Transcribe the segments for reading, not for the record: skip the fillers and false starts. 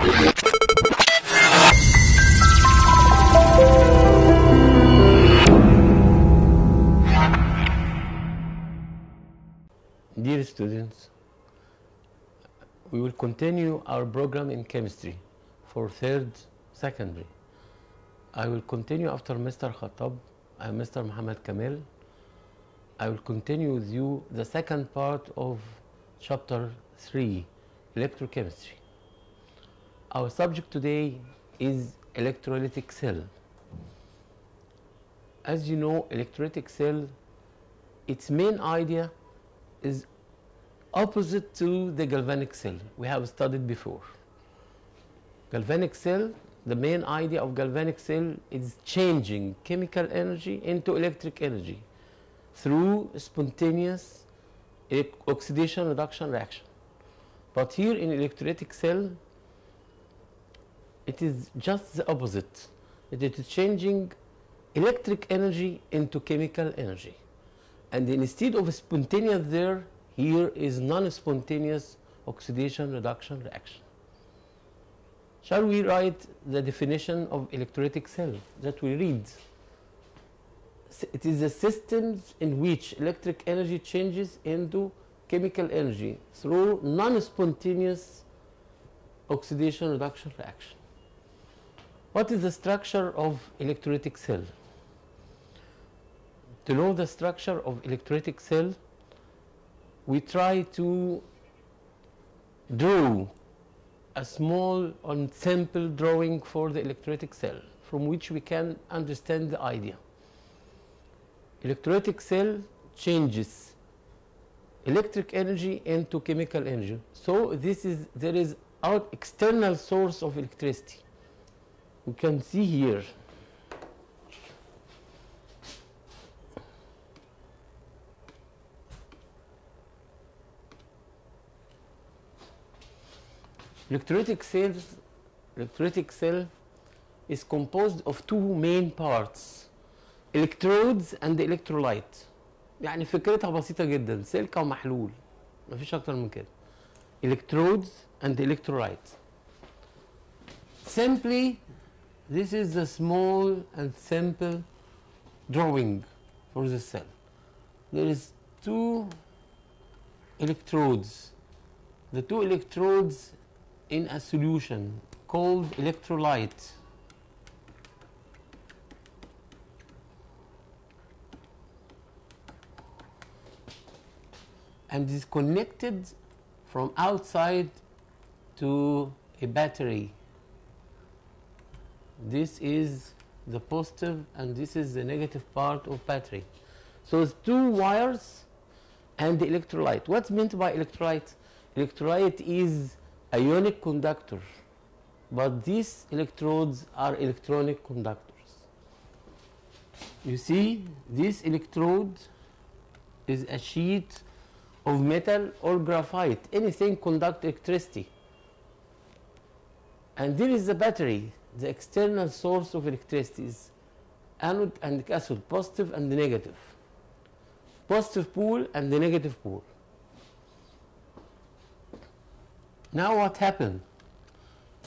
Dear students, we will continue our program in chemistry for third secondary. I will continue after Mr. Khattab and Mr. Muhammad Kamel. I will continue with you the second part of chapter 3, electrochemistry. Our subject today is electrolytic cell. As you know, electrolytic cell, its main idea is opposite to the galvanic cell we have studied before. Galvanic cell, the main idea of galvanic cell is changing chemical energy into electric energy through spontaneous oxidation reduction reaction. But here in electrolytic cell, it is just the opposite. It is changing electric energy into chemical energy. And instead of spontaneous there, here is non-spontaneous oxidation reduction reaction. Shall we write the definition of electrolytic cell that we read? It is a system in which electric energy changes into chemical energy through non-spontaneous oxidation reduction reaction. What is the structure of electrolytic cell? To know the structure of electrolytic cell, we try to draw a small and simple drawing for the electrolytic cell from which we can understand the idea. Electrolytic cell changes electric energy into chemical energy. So there is our external source of electricity. We can see here. Electrolytic cell is composed of two main parts, electrodes and electrolyte. يعني فكرتها بسيطة جدا، سلكة ومحلول، مفيش أكتر من كده. Electrodes and electrolyte. Simply, this is the small and simple drawing for the cell. There is two electrodes. The two electrodes in a solution called electrolyte. And is connected from outside to a battery. This is the positive and this is the negative part of battery. So it's two wires and the electrolyte. What's meant by electrolyte? Electrolyte is ionic conductor, but these electrodes are electronic conductors. You see, this electrode is a sheet of metal or graphite, anything conduct electricity. And there is the battery, the external source of electricity is anode and cathode, positive and negative, positive pole and the negative pole. Now what happened?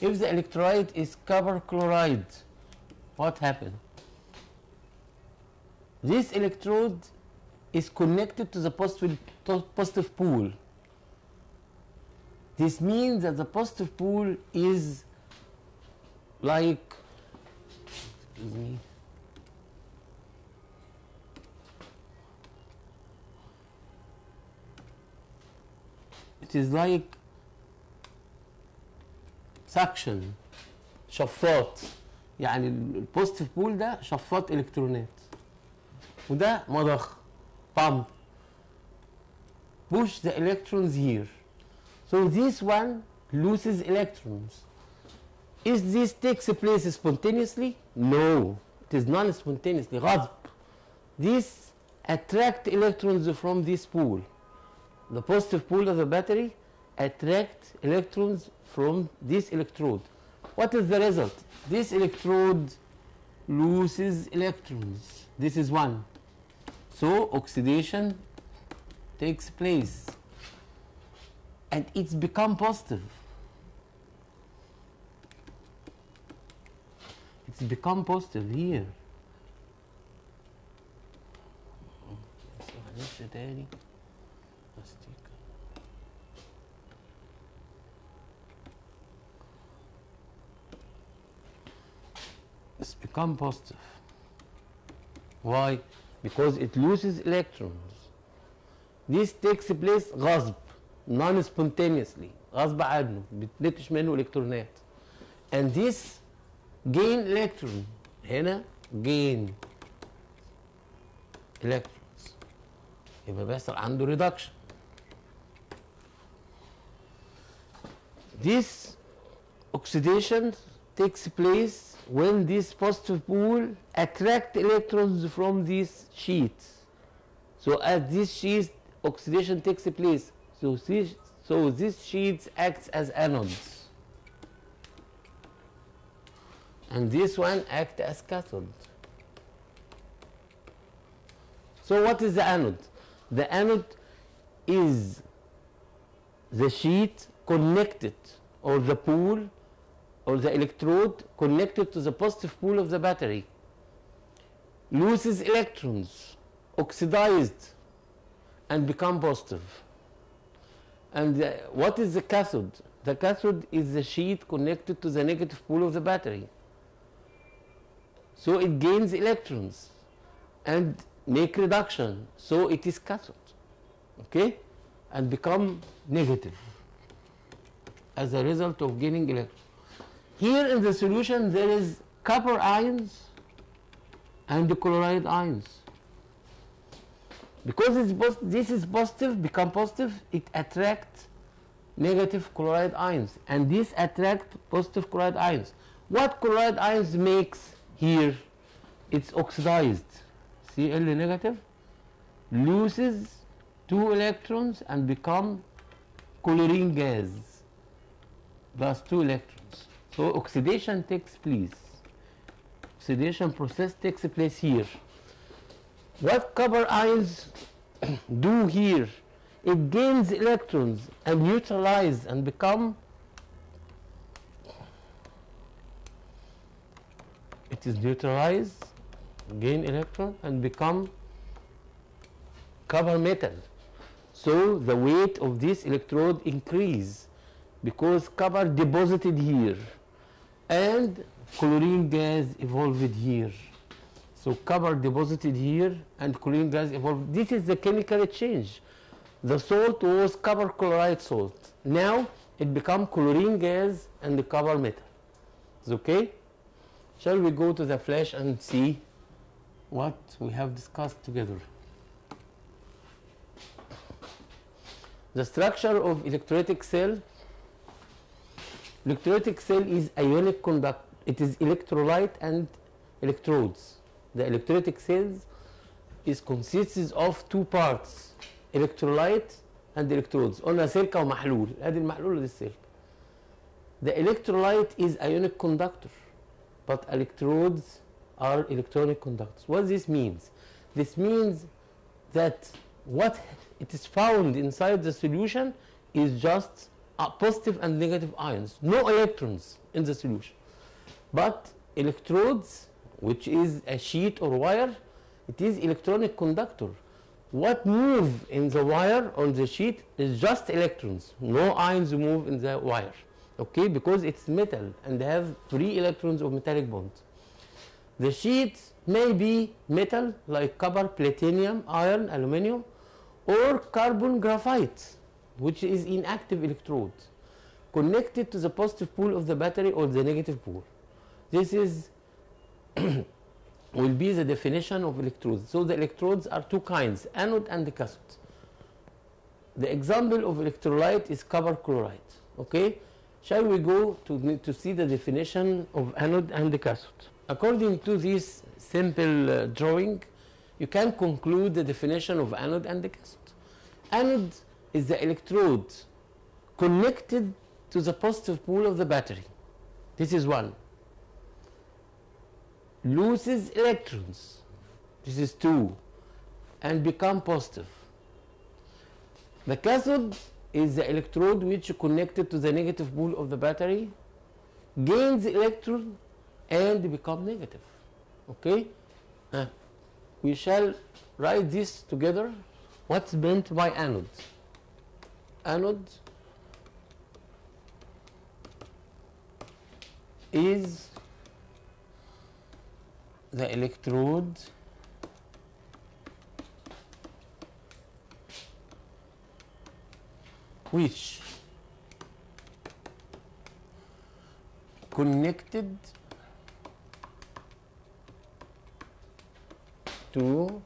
If the electrolyte is copper chloride, what happened? This electrode is connected to the positive pole. This means that the positive pole is like, excuse me, it is like سكشن، شفاط. يعني البوزيتيف بول ده شفاط الكترونات وده مضخ pump push the electrons here. So this one loses electrons. Is this takes place spontaneously? No, it is non-spontaneously. غصب. This attract electrons from this pool. The positive pole of the battery attract electrons from this electrode. What is the result? This electrode loses electrons. This is one. So oxidation takes place and it's become positive. it's become positive here. معلش تاني it's become positive. Why? Because it loses electrons. This takes place غصب, non-spontaneously, غصب عنه, بتنتش منه الكترونات. And this gain electron, هنا gain electrons, يبقى بيحصل عنده reduction. This oxidation takes place when this positive pole attract electrons from this sheet. So as this sheet oxidation takes place, so this sheet acts as anodes, and this one acts as cathode. So what is the anode? The anode is the sheet connected, or the pole, or the electrode connected to the positive pole of the battery, loses electrons, oxidized, and become positive. And what is the cathode? The cathode is the sheet connected to the negative pole of the battery. So it gains electrons and make reduction, so it is cathode, okay, and become negative as a result of gaining electrons. Here in the solution there is copper ions and the chloride ions. Because this is positive, become positive, it attracts negative chloride ions, and this attract positive chloride ions. What chloride ions makes here? It's oxidized. Cl negative loses 2 electrons and become chlorine gas plus 2 electrons. So oxidation takes place. Oxidation process takes place here. What copper ions do here? It gains electrons and neutralize and become, it is neutralized, gain electron and become copper metal. So the weight of this electrode increase because copper deposited here and chlorine gas evolved here. So copper deposited here and chlorine gas evolved. This is the chemical change. The salt was copper chloride salt. Now it become chlorine gas and the copper metal. Is okay? Shall we go to the flash and see what we have discussed together? The structure of electrolytic cell. Electrolytic cell is ionic conduct. It is electrolyte and electrodes. The electrolytic cells consists of 2 parts, electrolyte and electrodes. قلنا سلكة ومحلول. ادي المحلول ودي السلكة. The electrolyte is ionic conductor, but electrodes are electronic conductors. What this means? This means that what it is found inside the solution is just positive and negative ions, no electrons in the solution. But electrodes, which is a sheet or wire, it is electronic conductor. What move in the wire on the sheet is just electrons, no ions move in the wire, okay, because it's metal and have 3 electrons of metallic bonds. The sheet may be metal like copper, platinum, iron, aluminum, or carbon graphite, which is inactive electrode connected to the positive pole of the battery or the negative pole. This is will be the definition of electrodes. So the electrodes are 2 kinds, anode and cathode. The example of electrolyte is copper chloride. Okay, shall we go to see the definition of anode and the cathode? According to this simple drawing, you can conclude the definition of anode and the cathode. Anode is the electrode connected to the positive pole of the battery. This is one. Loses electrons. This is 2, and become positive. The cathode is the electrode which connected to the negative pole of the battery, gains electron and become negative. Okay? We shall write this together. What's meant by anode? Anode is the electrode which connected to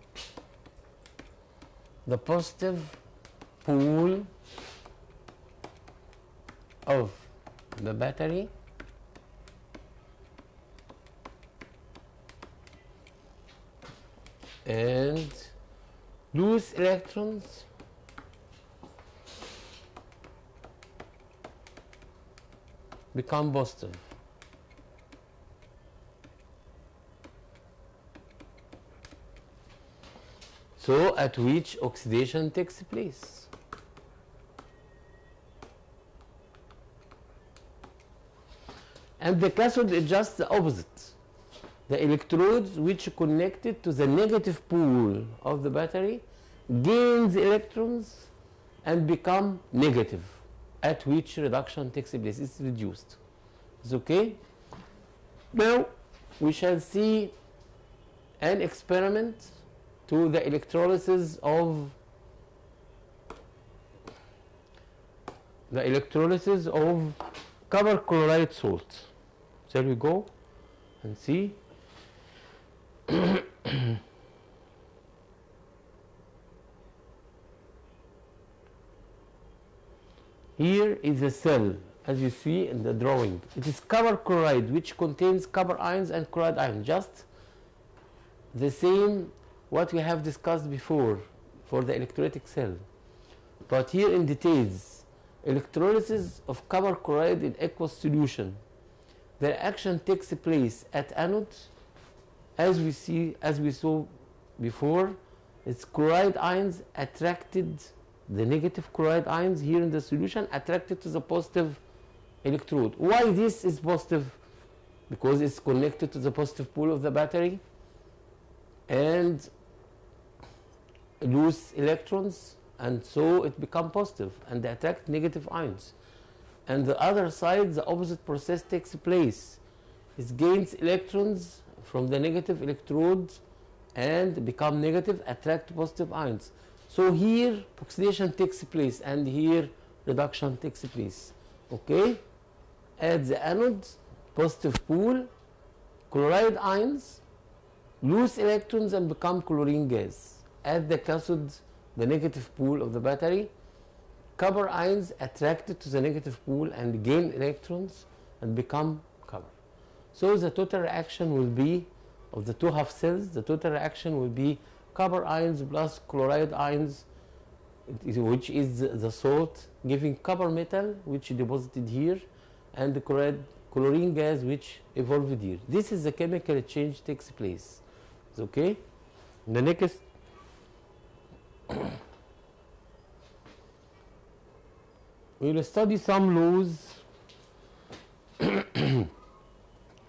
the positive pole of the battery and loose electrons become positive. So at which oxidation takes place. And the cathode is just the opposite. The electrodes which connected to the negative pole of the battery gains electrons and become negative, at which reduction takes place. It's reduced. It's okay? Now we shall see an experiment to the electrolysis of copper chloride salt. Shall we go and see? Here is a cell, as you see in the drawing. It is copper chloride, which contains copper ions and chloride ions, just the same what we have discussed before for the electrolytic cell. But here in details, electrolysis of copper chloride in aqueous solution. The reaction takes place at anode, as we saw before. It's chloride ions attracted, the negative chloride ions here in the solution attracted to the positive electrode. Why this is positive? Because it's connected to the positive pole of the battery and lose electrons, and so it becomes positive and they attract negative ions. And the other side, the opposite process takes place. It gains electrons from the negative electrodes and become negative, attract positive ions. So here oxidation takes place and here reduction takes place. Okay? At the anode, positive pole, chloride ions lose electrons and become chlorine gas. At the cathode, the negative pole of the battery, copper ions attracted to the negative pole and gain electrons and become copper. So the total reaction will be, of the two half cells, the total reaction will be copper ions plus chloride ions, which is the salt, giving copper metal, which deposited here, and the chlorine gas, which evolved here. This is the chemical change takes place. It's okay? The next we will study some laws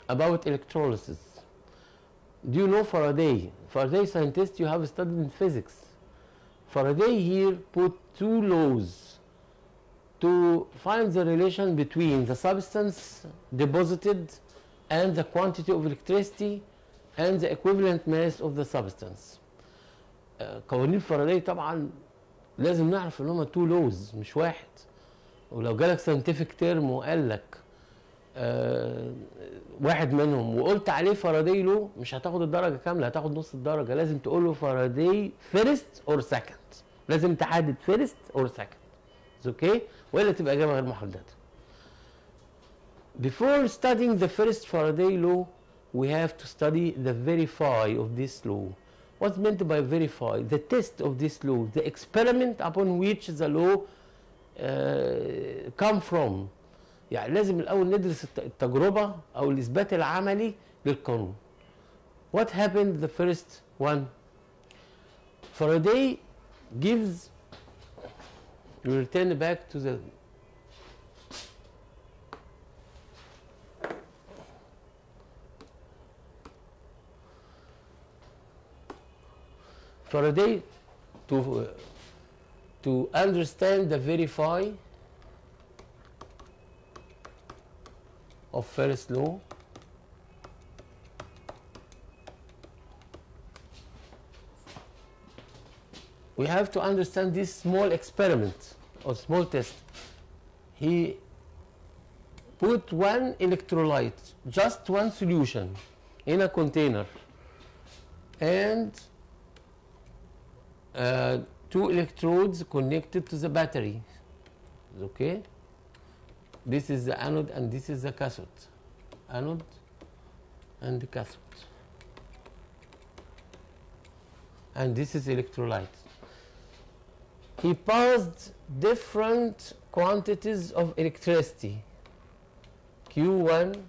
about electrolysis. Do you know Faraday? Faraday scientist you have studied in physics. Faraday here put two laws to find the relation between the substance deposited and the quantity of electricity and the equivalent mass of the substance. قوانين فاراداي طبعا لازم نعرف ان هم تو لوز مش واحد. ولو جالك ساينتفك تيرم وقال لك واحد منهم وقلت عليه فاراداي لو، مش هتاخد الدرجه كامله، هتاخد نص الدرجه. لازم تقول له فاراداي فيرست اور سكند، لازم تحدد فيرست اور سكند. اوكي؟ والا تبقى اجابه غير محدده. Before studying the first Faraday law, we have to study the verify of this law. What's meant by verify? The test of this law, the experiment upon which the law come from. يعني لازم الأول ندرس التجربة أو الإثبات العملي للقانون. What happened the first one? Faraday gives, we return back to the Faraday, to understand the verify of Faraday's law, we have to understand this small experiment or small test. He put one electrolyte, just one solution, in a container, and two electrodes connected to the battery. Okay, this is the anode and this is the cathode. Anode and the cathode, and this is electrolyte. He passed different quantities of electricity, Q1,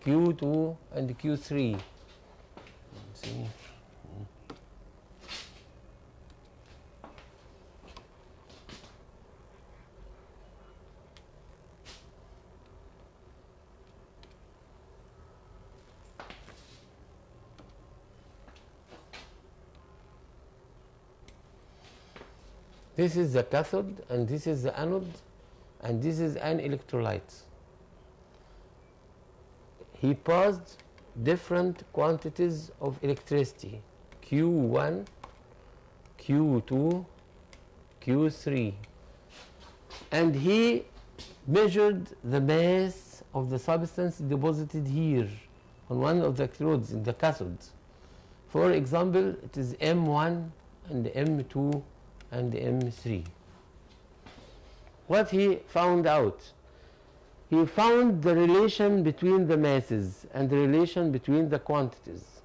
Q2, and Q3. Let's see. This is the cathode and this is the anode and this is an electrolyte. He passed different quantities of electricity, Q1, Q2, Q3, and he measured the mass of the substance deposited here on one of the electrodes in the cathode. For example, it is M1 and M2 and M3. What he found out? He found the relation between the masses and the relation between the quantities.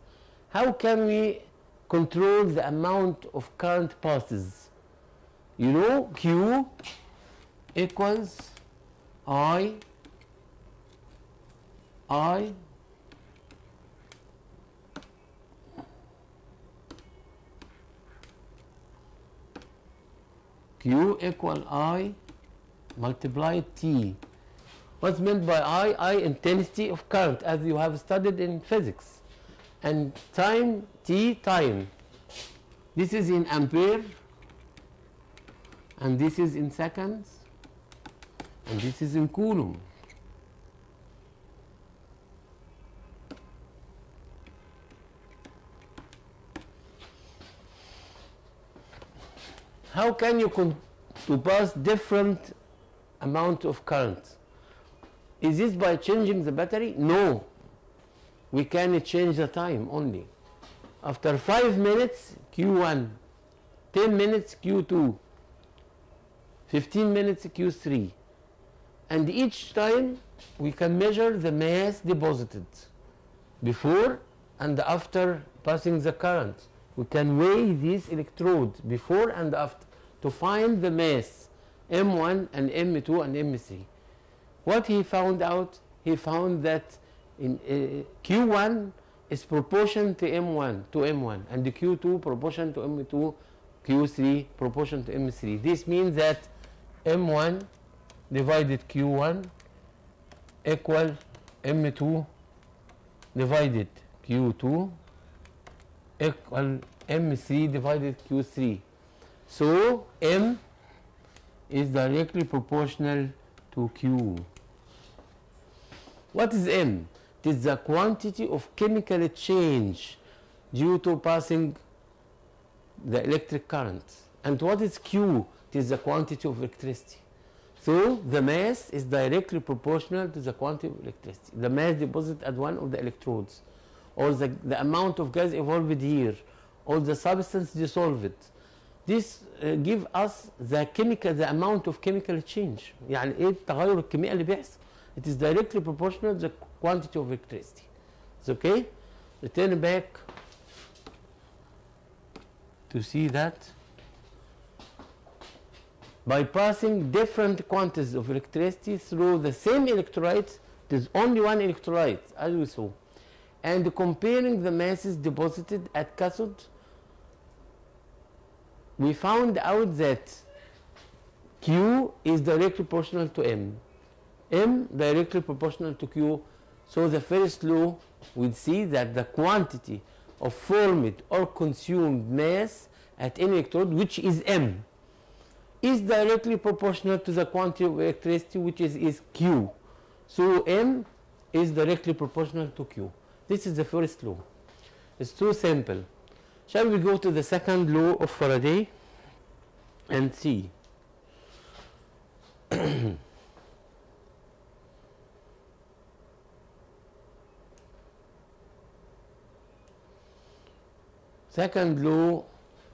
How can we control the amount of current passes? You know, Q equals I Q equal I multiply T. What's meant by I? Intensity of current, as you have studied in physics. And time, T, time. This is in ampere, and this is in seconds, and this is in coulomb. How can you to pass different amount of current? Is this by changing the battery? No. We can change the time only. After 5 minutes, Q1, 10 minutes, Q2, 15 minutes, Q3. And each time we can measure the mass deposited before and after passing the current. We can weigh these electrodes before and after to find the mass M1 and M2 and M3. What he found out? He found that in Q1 is proportion to M1 and the Q2 proportion to M2, Q3 proportion to M3. This means that M1 divided Q1 equal M2 divided Q2 equal M3 divided Q3. So M is directly proportional to Q. What is M? It is the quantity of chemical change due to passing the electric current. And what is Q? It is the quantity of electricity. So the mass is directly proportional to the quantity of electricity. The mass deposited at one of the electrodes, or the amount of gas evolved here, or the substance dissolved. This give us the amount of chemical change. يعني ايه التغير الكيميائي اللي بيحصل. It is directly proportional to the quantity of electricity. It's okay? Return back to see that by passing different quantities of electricity through the same electrolyte, it is only one electrolyte as we saw, and comparing the masses deposited at cathode, we found out that Q is directly proportional to M, M directly proportional to Q. So the first law would see that the quantity of formed or consumed mass at any electrode, which is M, is directly proportional to the quantity of electricity, which is Q. So M is directly proportional to Q. This is the first law. It's too simple. Shall we go to the second law of Faraday and see? Second law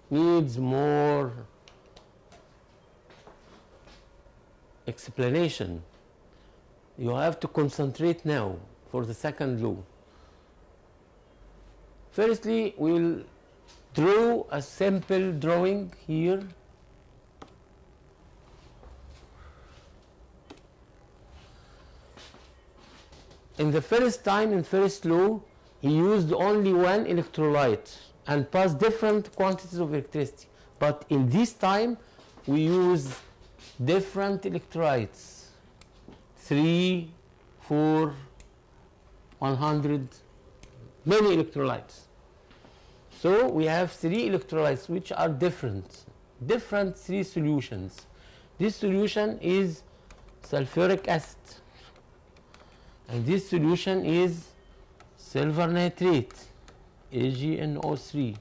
needs more explanation. You have to concentrate now for the second law. Firstly, we will draw a simple drawing here. In the first time, in first law, he used only one electrolyte and passed different quantities of electricity. But in this time, we use different electrolytes, 3, 4, 100, many electrolytes. So we have 3 electrolytes which are different 3 solutions. This solution is sulfuric acid, and this solution is silver nitrate, AgNO3,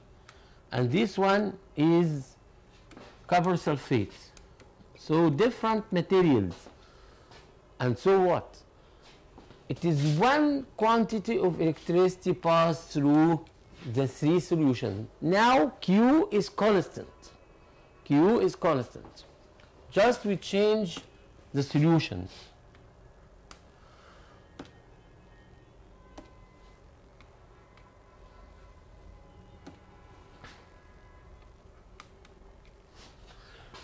and this one is copper sulfate. So different materials. And so what? It is one quantity of electricity passed through the 3 solutions. Now Q is constant. Q is constant. Just we change the solutions.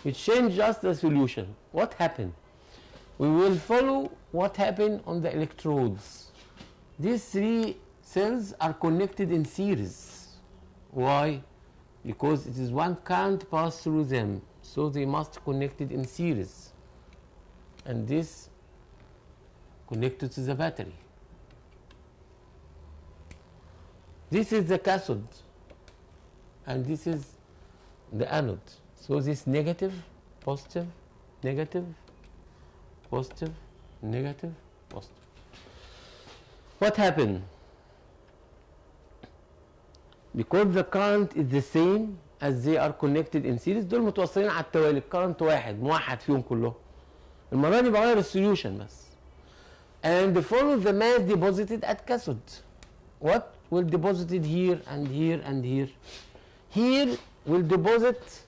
We change just the solution. What happened? We will follow what happened on the electrodes. These 3 cells are connected in series. Why? Because it is one current pass through them, so they must connected in series. And this connected to the battery. This is the cathode, and this is the anode. So this negative, positive, negative, positive, negative, positive. What happened? Because the current is the same as they are connected in series، دول متوصلين على التوالي، الكرنت واحد موحد فيهم كلهم. المرة دي بغير السوليوشن بس. And follow the mass deposited at cathode. What will deposited here and here and here? Here will deposit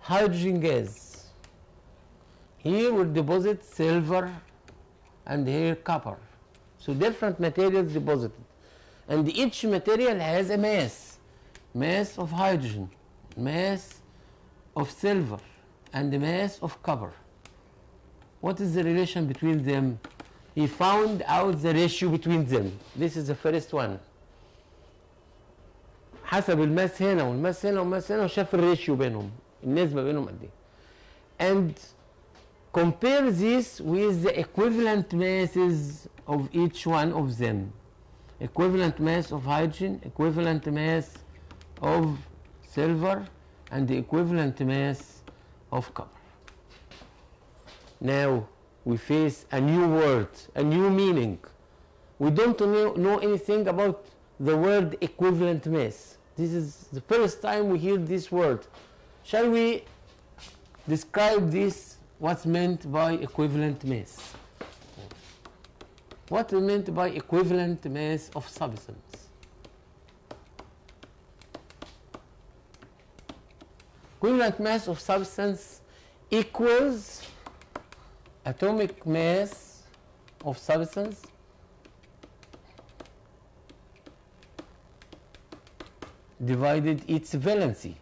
hydrogen gas. Here will deposit silver, and here copper. So different materials deposited, and each material has a mass of hydrogen, mass of silver, and the mass of copper. What is the relation between them? He found out the ratio between them. This is the first one. حسب الماس هنا والماس هنا والماس هنا وشاف الريشيو بينهم، النسبة بينهم قد ايه. And compare this with the equivalent masses of each one of them. Equivalent mass of hydrogen, equivalent mass of silver, and the equivalent mass of copper. Now we face a new word, a new meaning. We don't know anything about the word equivalent mass. This is the first time we hear this word. Shall we describe this, what's meant by equivalent mass? What is meant by equivalent mass of substance? Equivalent mass of substance equals atomic mass of substance divided its valency.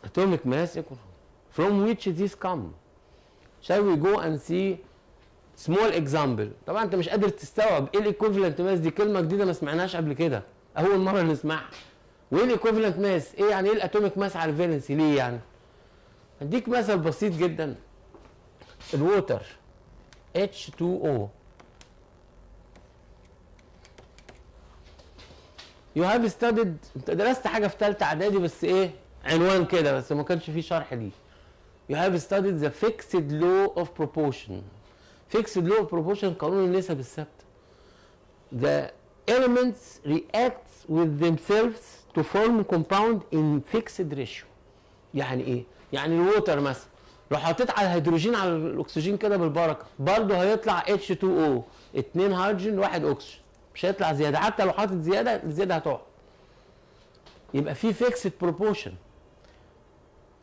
Atomic mass equal. From which this come? Shall we go and see small example؟ طبعا انت مش قادر تستوعب ايه الايكوفالنت ماس، دي كلمه جديده ما سمعناش قبل كده، اول مره نسمعها. وايه الايكوفالنت ماس؟ ايه يعني ايه الاتوميك ماس على الفالنسي؟ ليه يعني؟ اديك مثل بسيط جدا. الووتر H2O You have studied، انت درست حاجه في ثالثه اعدادي بس ايه عنوان كده بس ما كانش فيه شرح ليه. You have studied the fixed law of proportion. Fixed law of proportion قانون النسب الثابته. The elements react with themselves to form compound in fixed ratio. يعني ايه؟ يعني الووتر مثلا لو حطيت على الهيدروجين على الاكسجين كده بالبركه برضه هيطلع H2O 2 هيدروجين 1 اكسجين، مش هيطلع زياده، حتى لو حاطط زياده الزياده هتقع. يبقى في fixed proportion.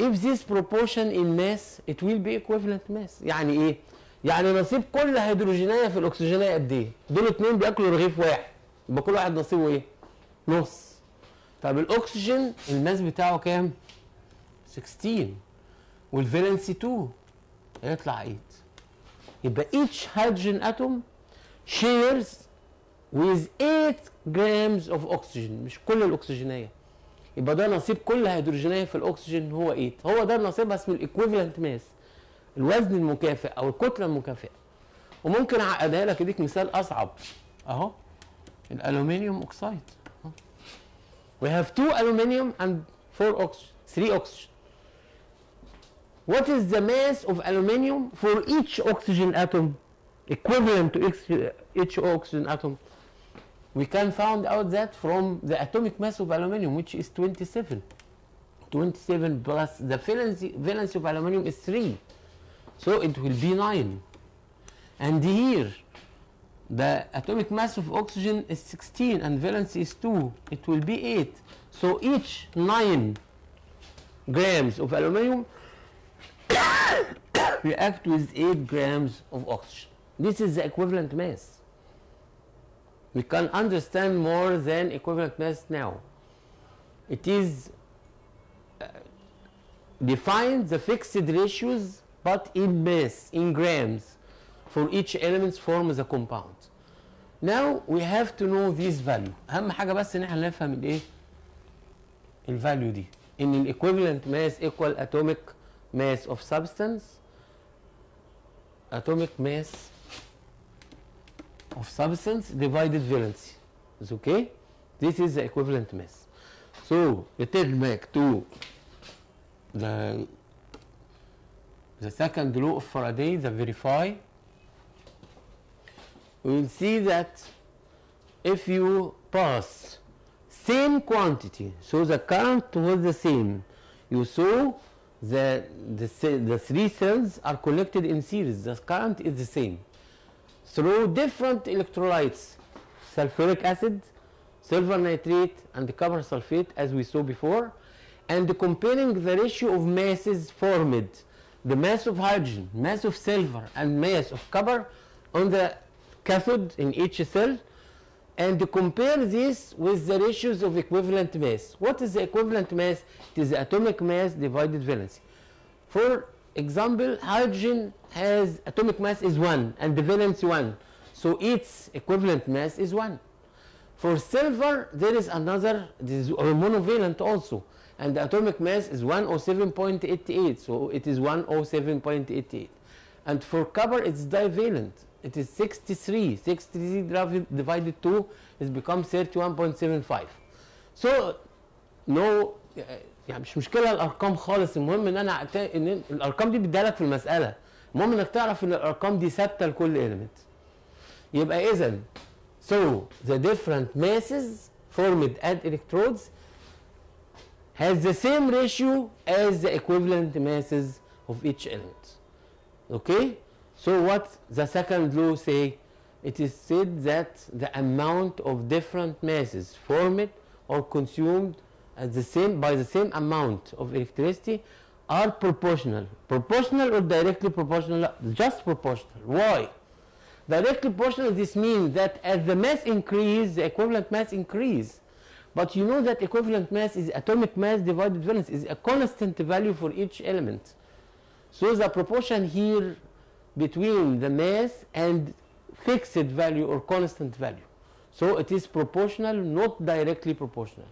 If this proportion in mass it will be equivalent mass. يعني ايه؟ يعني نصيب كل هيدروجينيه في الاكسجينيه قد ايه؟ دول اتنين بياكلوا رغيف واحد، يبقى كل واحد نصيبه ايه؟ نص. طب الاكسجين الماس بتاعه كام؟ 16 والفالنسي 2 هيطلع 8. يبقى each hydrogen atom shares with 8 grams of oxygen، مش كل الاكسجينيه. يبقى ده نصيب كل هيدروجينيه في الاكسجين هو 8. هو ده النصيب اسمه الايكويفالنت ماس، الوزن المكافئ او الكتله المكافئه. وممكن اعقدها لك اديك مثال اصعب اهو، الالومنيوم اوكسيد. We have 2 aluminium and 4 oxygen 3 oxygen. What is the mass of aluminium for each oxygen atom equivalent to each oxygen atom? We can find out that from the atomic mass of aluminium, which is 27. 27 plus the valence of aluminium is 3. So it will be 9. And here, the atomic mass of oxygen is 16 and valence is 2. It will be 8. So each 9 grams of aluminium react with 8 grams of oxygen. This is the equivalent mass. We can understand more than equivalent mass now. It is defines the fixed ratios but in mass, in grams, for each element form the compound. Now we have to know this value. أهم حاجة بس إن إحنا نفهم الإيه؟ الفاليو دي. إن ال equivalent mass equal atomic mass of substance. Atomic mass of substance divided valency. Is okay? This is the equivalent mass. So return back to the second law of Faraday, the verify. We will see that if you pass same quantity, so the current was the same, you saw the 3 cells are connected in series, the current is the same. Through different electrolytes, sulfuric acid, silver nitrate and copper sulfate as we saw before, and comparing the ratio of masses formed, the mass of hydrogen, mass of silver and mass of copper on the cathode in each cell, and compare this with the ratios of equivalent mass. What is the equivalent mass? It is the atomic mass divided valency. For example, hydrogen has atomic mass is 1 and the valence 1, so its equivalent mass is 1. For silver there is another, this is monovalent also, and the atomic mass is 107.88, so it is 107.88. And for copper it's divalent, it is 63. 63 divided 2 is become 31.75. So no يعني مش مشكله الارقام خالص، المهم ان انا ان الارقام دي بتديها لك في المساله، المهم انك تعرف ان الارقام دي ثابته لكل element. يبقى اذا so the different masses formed at electrodes has the same ratio as the equivalent masses of each element. Okay? So what the second law say? It is said that the amount of different masses formed or consumed at the same by the same amount of electricity are proportional. Proportional or directly proportional? Just proportional. Why? Directly proportional, this means that as the mass increase, the equivalent mass increase. But you know that equivalent mass is atomic mass divided valence, is a constant value for each element. So the proportion here between the mass and fixed value or constant value. So it is proportional, not directly proportional.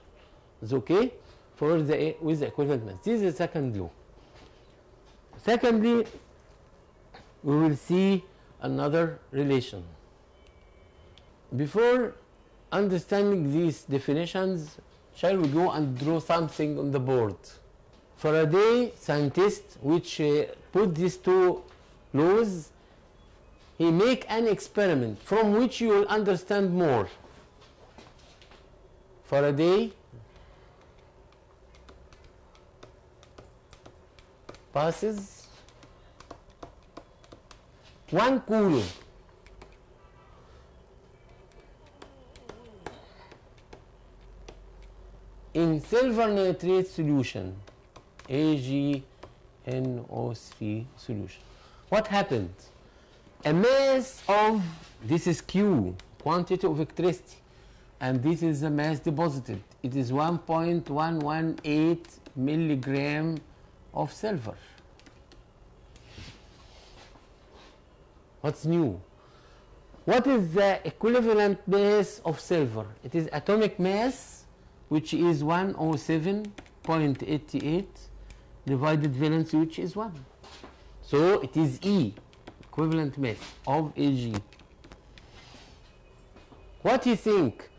It's okay for the with the equivalent mass. This is the second law. Secondly, we will see another relation. Before understanding these definitions, shall we go and draw something on the board? Faraday, scientist, which put these two laws, he make an experiment from which you will understand more. Faraday passes 1 coulomb in silver nitrate solution, AgNO3 solution. What happened? A mass of, this is Q, quantity of electricity, and this is the mass deposited. It is 1.118 milligram of silver. What's new? What is the equivalent mass of silver? It is atomic mass, which is 107.88 divided valency, which is 1. So it is E, equivalent mass of Ag. What do you think?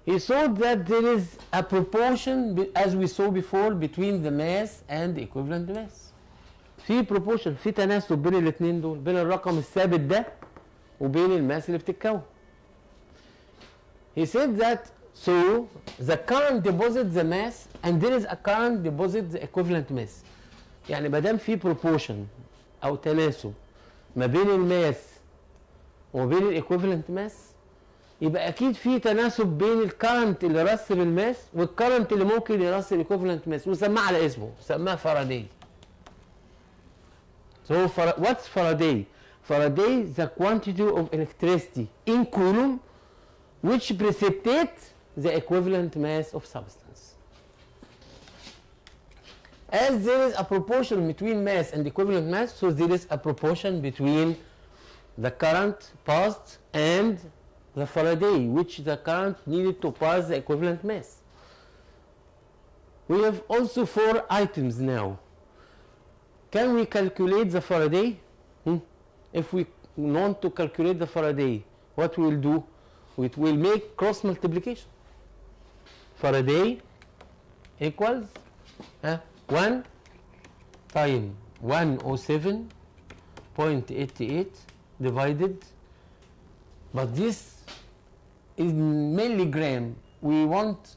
He saw that there is a proportion, as we saw before, between the mass and the equivalent mass. في proportion، في تناسب بين الاثنين دول، بين الرقم الثابت ده وبين الماس اللي بتتكون. He said that so the current deposits the mass and there is a current deposits the equivalent mass. يعني ما دام في proportion أو تناسب ما بين الماس وبين الايكويفالنت ماس، يبقى اكيد في تناسب بين الكرنت اللي رسم الماس والكرنت اللي ممكن يرسم الايكويفالنت ماس، وسماه على اسمه، سماه فاراداي. So what's Faraday? Faraday is the quantity of electricity in coulomb which precipitates the equivalent mass of substance. As there is a proportion between mass and equivalent mass, so there is a proportion between the current passed and the Faraday, which the current needed to pass the equivalent mass. We have also 4 items now. Can we calculate the Faraday? If we want to calculate the Faraday, what we will do? We will make cross multiplication. Faraday equals 1 times 107.88 divided, but this is milligram. We want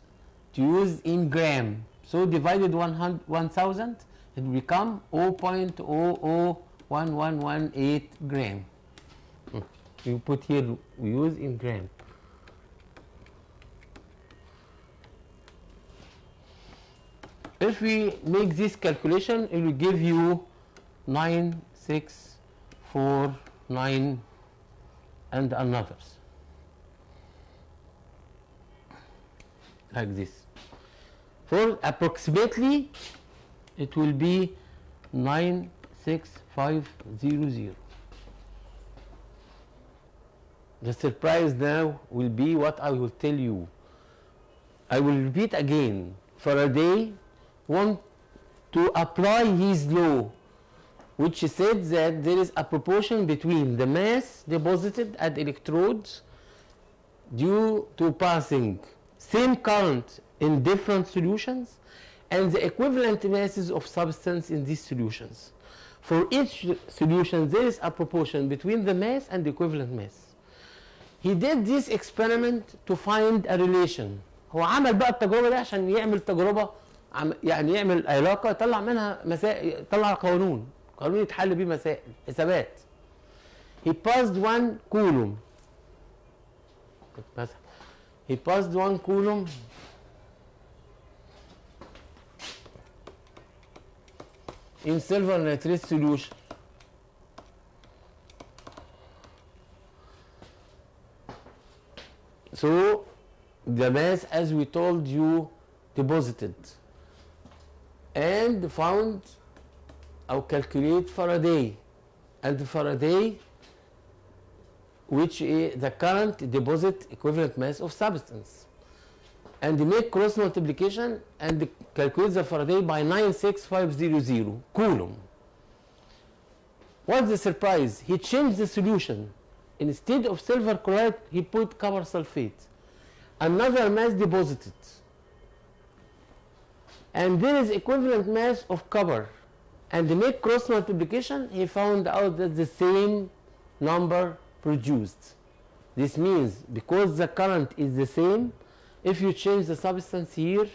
to use in gram, so divided 1000, it will become 0.001118 gram. You put here, we use in gram. If we make this calculation, it will give you 9649 and another's, like this. For approximately, it will be 96500. The surprise now will be what I will tell you. I will repeat again. Faraday want to apply his law, which said that there is a proportion between the mass deposited at electrodes due to passing same current in different solutions and the equivalent masses of substance in these solutions. For each solution there is a proportion between the mass and the equivalent mass. He did this experiment to find a relation. هو عمل بقى التجربة دي عشان يعمل تجربة، يعني يعمل علاقة يطلع منها مسائل، يطلع قانون يتحل بيه مسائل حسابات. He passed 1 coulomb. He passed 1 coulomb in silver nitrate solution. So the mass, as we told you, deposited and found or calculate Faraday, and Faraday, which is the current deposit equivalent mass of substance, and make cross multiplication and calculate the Faraday by 96500 coulomb. What's the surprise? He changed the solution. Instead of silver chloride, he put copper sulfate. another mass deposited, and there is equivalent mass of copper, and make cross multiplication, he found out that the same number produced. This means because the current is the same, if you change the substance here,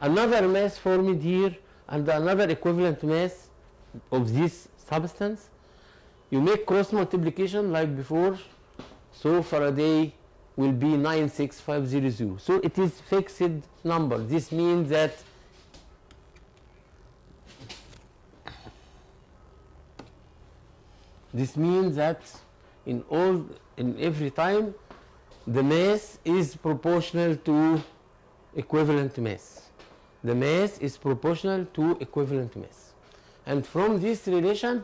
another mass formed here and another equivalent mass of this substance, you make cross multiplication like before, so Faraday will be 96500. So it is fixed number. This means that in every time the mass is proportional to equivalent mass. The mass is proportional to equivalent mass. And from this relation,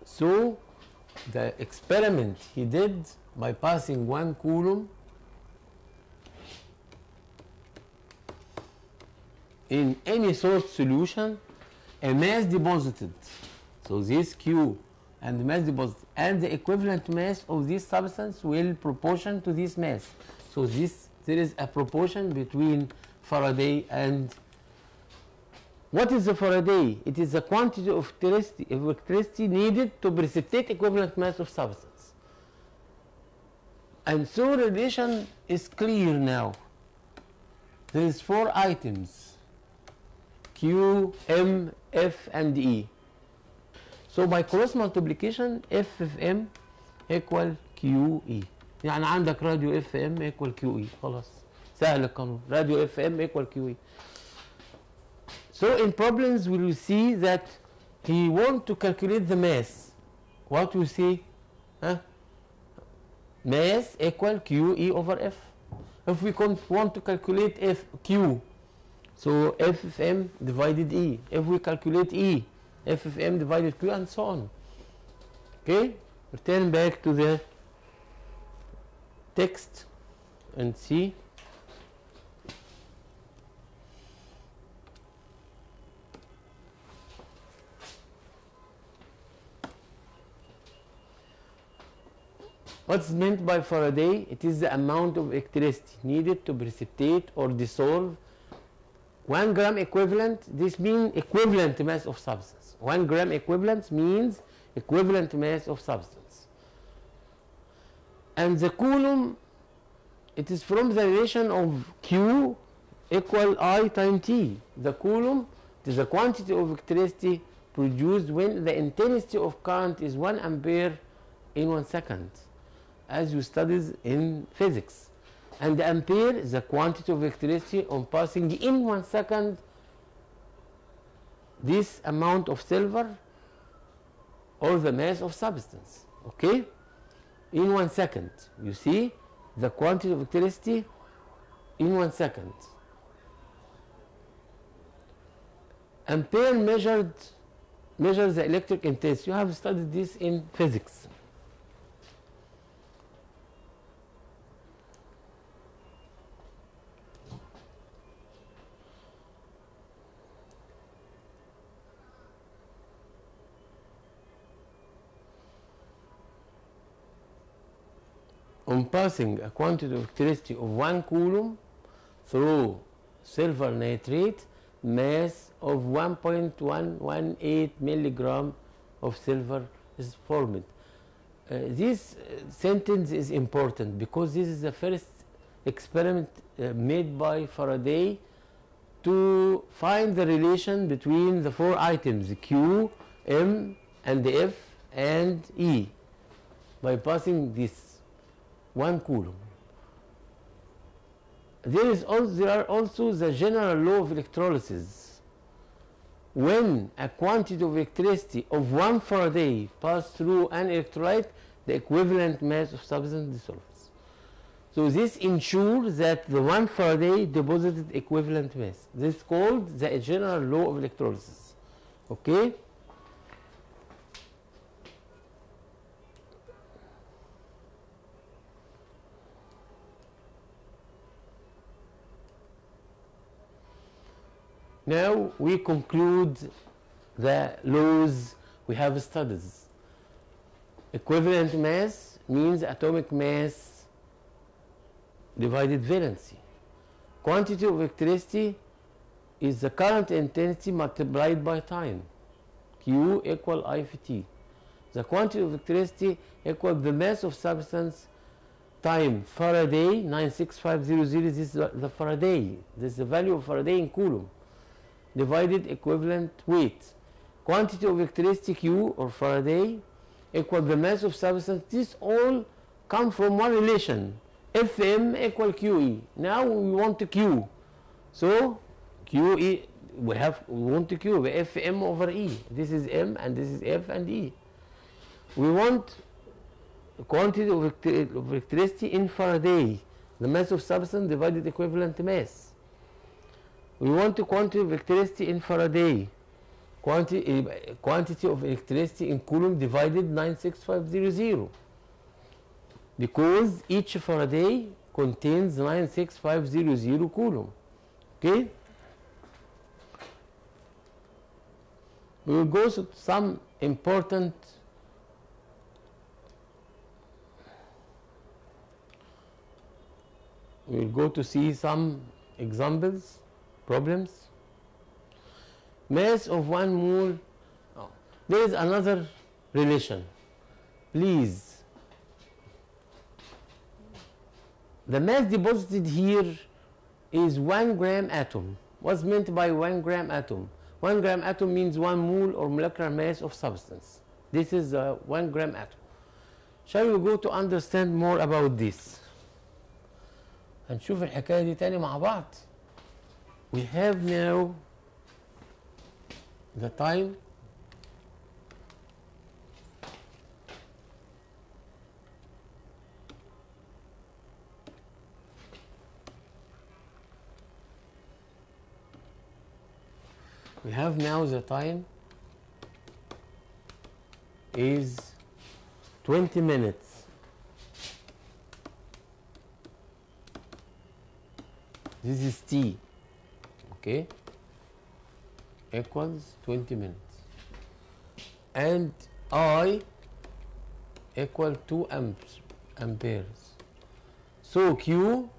so the experiment he did by passing 1 coulomb in any sort solution, a mass deposited, so this Q and the mass deposited and the equivalent mass of this substance will proportion to this mass. So there is a proportion between Faraday and what is the Faraday? It is the quantity of electricity needed to precipitate equivalent mass of substance. And so relation is clear now. There is 4 items, Q, M, F and E. So by cross multiplication F of M equal QE. يعني عندك راديو اف ام equal QE. خلاص سهل القانون. راديو اف ام equal QE. So in problems we will see that he want to calculate the mass. What we see? Mass equal QE over F. If we want to calculate Q, so F of M divided E. If we calculate E, F of M divided Q, and so on. Okay? Return back to the text and see. What's meant by Faraday? It is the amount of electricity needed to precipitate or dissolve 1 gram equivalent. This means equivalent mass of substance. 1 gram equivalent means equivalent mass of substance. And the coulomb, it is from the relation of Q equal I times T. The coulomb is the quantity of electricity produced when the intensity of current is 1 ampere in 1 second, as you studied in physics. And the ampere is the quantity of electricity on passing in 1 second this amount of silver or the mass of substance. Okay? In 1 second, you see the quantity of electricity in 1 second. Ampere measures the electric intensity. You have studied this in physics. On passing a quantity of electricity of 1 coulomb through silver nitrate, mass of 1.118 milligram of silver is formed. This sentence is important because this is the first experiment made by Faraday to find the relation between the 4 items Q, M and F and E by passing this 1 coulomb. There are also the general law of electrolysis. When a quantity of electricity of 1 Faraday passes through an electrolyte, the equivalent mass of substance dissolves. So this ensures that the 1 Faraday deposited equivalent mass. This is called the general law of electrolysis. Okay? Now we conclude the laws we have studied. Equivalent mass means atomic mass divided valency. Quantity of electricity is the current intensity multiplied by time. Q equal I of T. The quantity of electricity equal the mass of substance time Faraday 96500. This is the Faraday. This is the value of Faraday in coulomb. Divided equivalent weight. Quantity of electricity Q or Faraday equal the mass of substance. This all come from one relation. Fm equal QE. Now we want to Q. So QE, we want to Q, Fm over E. This is M and this is F and E. We want quantity of electricity in Faraday, the mass of substance divided equivalent mass. We want the quantity of electricity in Faraday, quantity of electricity in Coulomb divided 96500, because each Faraday contains 96500 Coulomb. Okay? We will go to some important we will go to see some examples, problems. Mass of 1 mole. Oh, there is another relation. Please. The mass deposited here is 1 gram atom. What's meant by 1 gram atom? 1 gram atom means 1 mole or molecular mass of substance. This is a 1 gram atom. Shall we go to understand more about this? هنشوف الحكاية دي تاني مع بعض. We have now the time is 20 minutes. This is T, okay, equals 20 minutes, and I equal 2 amperes. So Q,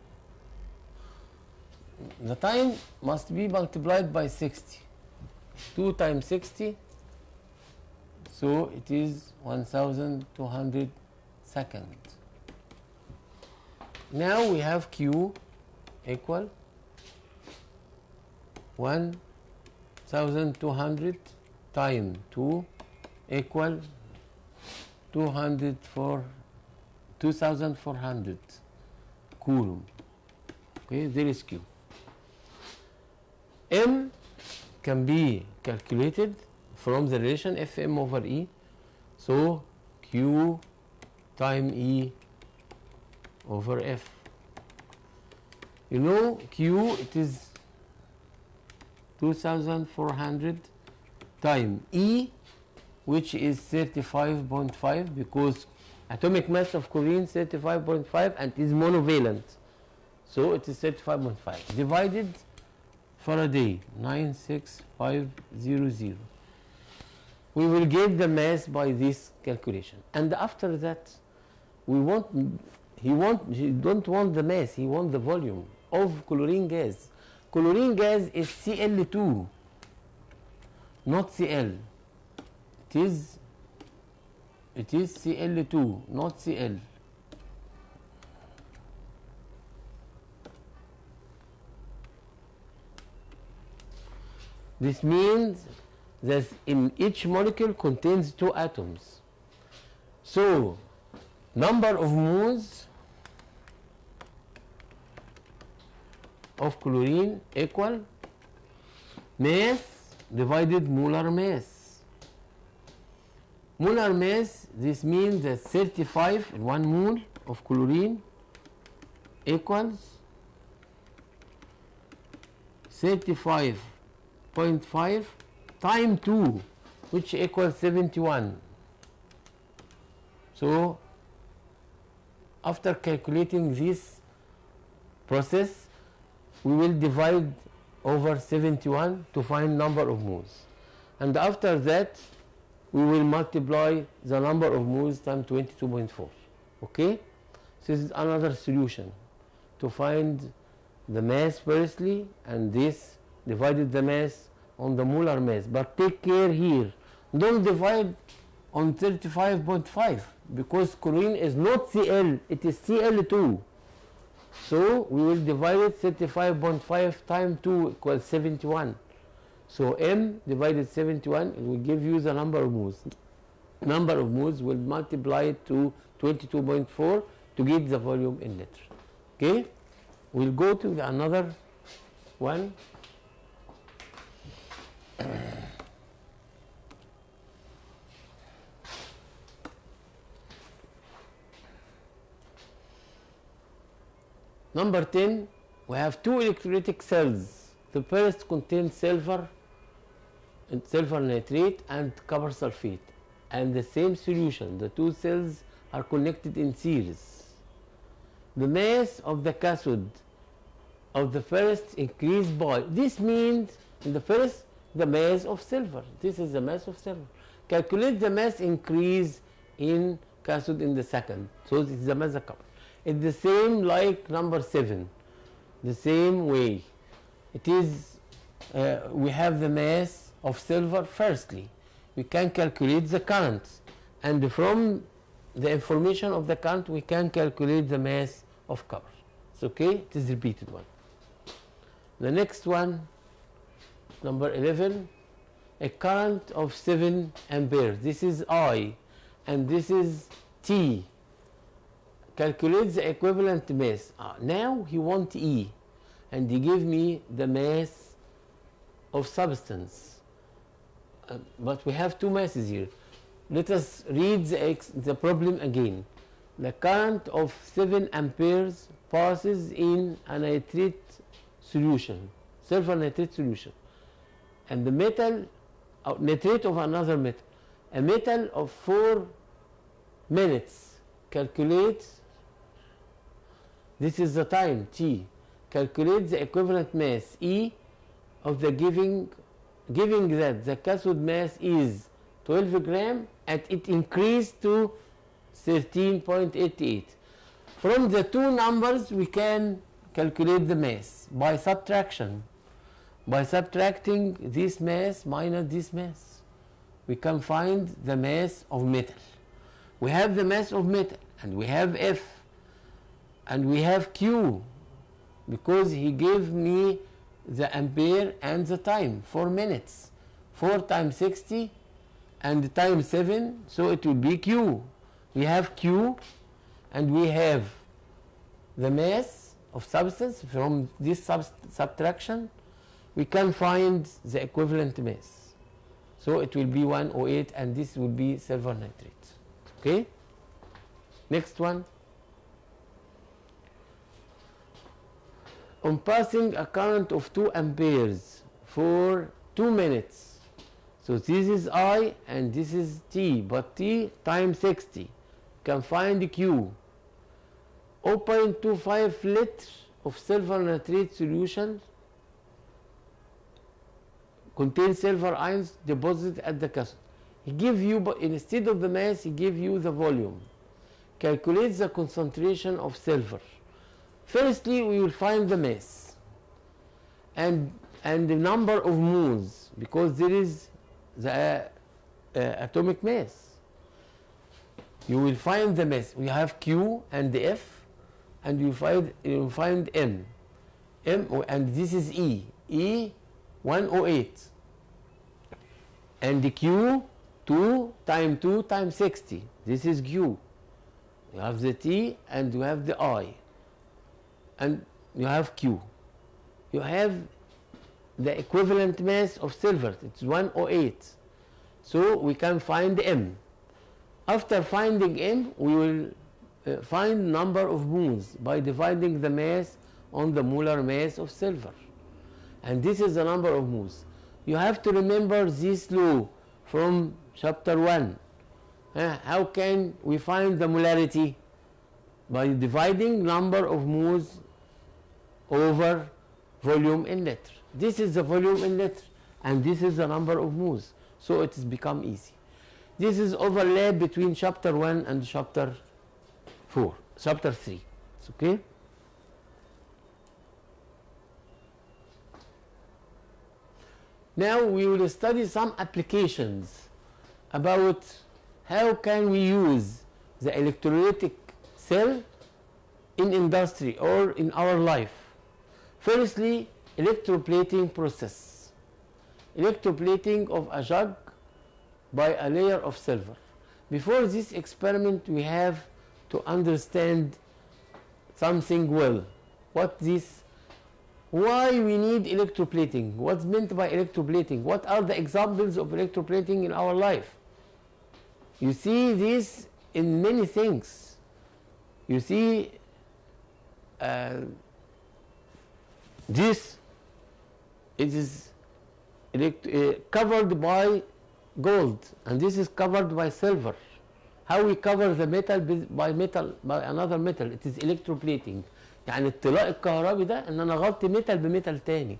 the time must be multiplied by 60. 2 times 60, so it is 1200 seconds. Now we have Q equal 1200 times 2 equal 2400 Coulomb. Okay, there is Q. M can be calculated from the relation Fm over E. So Q times E over F. You know Q, it is 2400 times E, which is 35.5, because atomic mass of chlorine 35.5 and is monovalent. So it is 35.5 divided Faraday 96500. We will get the mass by this calculation, and after that we want he don't want the mass, he wants the volume of chlorine gas. Chlorine gas is Cl2, not Cl. It is Cl2, not Cl. This means that in each molecule contains 2 atoms. So number of moles of chlorine equal mass divided molar mass. Molar mass, this means that 35 in 1 mole of chlorine equals 35.5 times 2, which equals 71. So after calculating this process, we will divide over 71 to find number of moles, and after that we will multiply the number of moles times 22.4. Okay, so this is another solution to find the mass firstly, and this divided the mass on the molar mass. But take care here, don't divide on 35.5 because chlorine is not Cl, it is Cl2. So we will divide it 35.5 times 2 equals 71. So M divided 71, it will give you the number of moles. Number of moles will multiply it to 22.4 to get the volume in liter. Okay, we'll go to another one. Number 10, we have two electrolytic cells. The first contains silver nitrate and copper sulfate, and the same solution. The two cells are connected in series. The mass of the cathode of the first increased by, this means in the first the mass of silver, this is the mass of silver. Calculate the mass increase in cathode in the second, so it is the mass of copper. It's the same like number 7, the same way. It is we have the mass of silver firstly, we can calculate the current, and from the information of the current we can calculate the mass of copper. It's okay, it is repeated one. The next one, number 11, a current of 7 amperes. This is I and this is T. Calculate the equivalent mass. Now he wants E, and he give me the mass of substance. But we have two masses here. Let us read the problem again. The current of 7 amperes passes in a nitrate solution, silver nitrate solution, and the metal, nitrate of another metal, a metal of 4 minutes. Calculate, this is the time T. Calculate the equivalent mass E of the giving that the cathode mass is 12 gram and it increased to 13.88. From the two numbers we can calculate the mass by subtraction. By subtracting this mass minus this mass, we can find the mass of metal. We have the mass of metal, and we have F, and we have Q, because he gave me the ampere and the time, 4 minutes, 4 times 60 and times 7, so it will be Q. We have Q, and we have the mass of substance. From this subtraction we can find the equivalent mass, so it will be 108, and this will be silver nitrate. Okay, next one. On passing a current of 2 amperes for 2 minutes, so this is I and this is T, but T times 60, can find Q. 0.25 liters of silver nitrate solution contains silver ions deposited at the cathode. He give you, but instead of the mass, he give you the volume. Calculate the concentration of silver. Firstly, we will find the mass and the number of moles, because there is the atomic mass. You will find the mass. We have Q and the F, and you will find M, and this is E 108, and the Q 2 times 60. This is Q. You have the T and you have the I, and you have Q. You have the equivalent mass of silver, it's 108, so we can find M. After finding M, we will find number of moles by dividing the mass on the molar mass of silver, and this is the number of moles. You have to remember this law from chapter 1. How can we find the molarity? By dividing number of moles over volume in liter. This is the volume in liter, and this is the number of moles, so it has become easy. This is overlap between chapter 1 and chapter 3. It's okay. Now we will study some applications about how can we use the electrolytic cell in industry or in our life. Firstly, electroplating process. Electroplating of a jug by a layer of silver. Before this experiment, we have to understand something well. Why we need electroplating? What's meant by electroplating? What are the examples of electroplating in our life? You see this in many things. You see this, it is covered by gold, and this is covered by silver. How we cover the metal by another metal? It is electroplating. يعني الطلاء الكهربي ده ان انا اغطي ميتال بميتال تاني.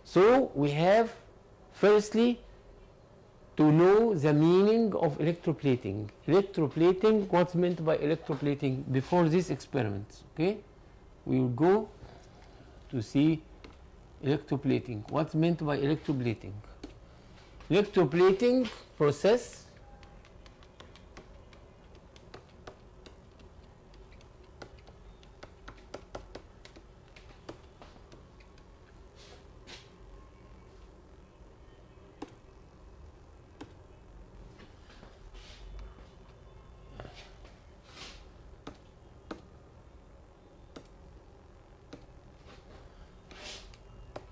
So we have firstly to know the meaning of electroplating. Electroplating, what's meant by electroplating before this experiment. Okay, we will go to see electroplating. What's meant by electroplating? Electroplating process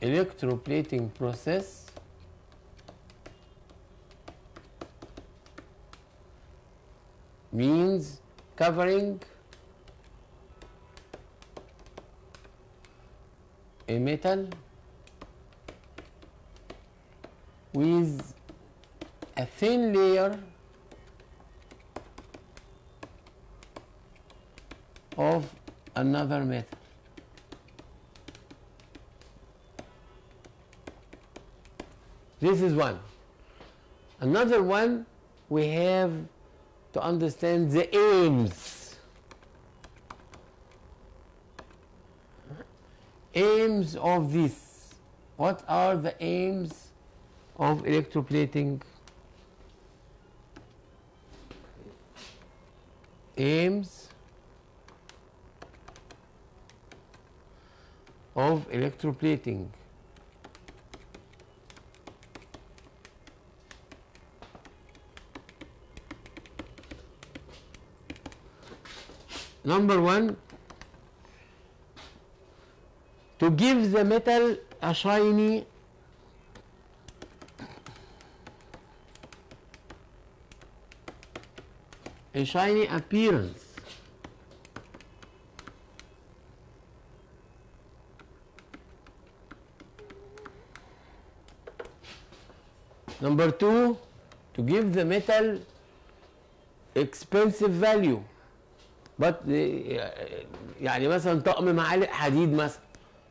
electroplating process means covering a metal with a thin layer of another metal. This is one. Another one, we have to understand the aims. Aims of this. What are the aims of electroplating? Aims of electroplating. Number one, to give the metal a shiny appearance. Number two, to give the metal expensive value. يعني مثلا طقم معالق حديد مثلا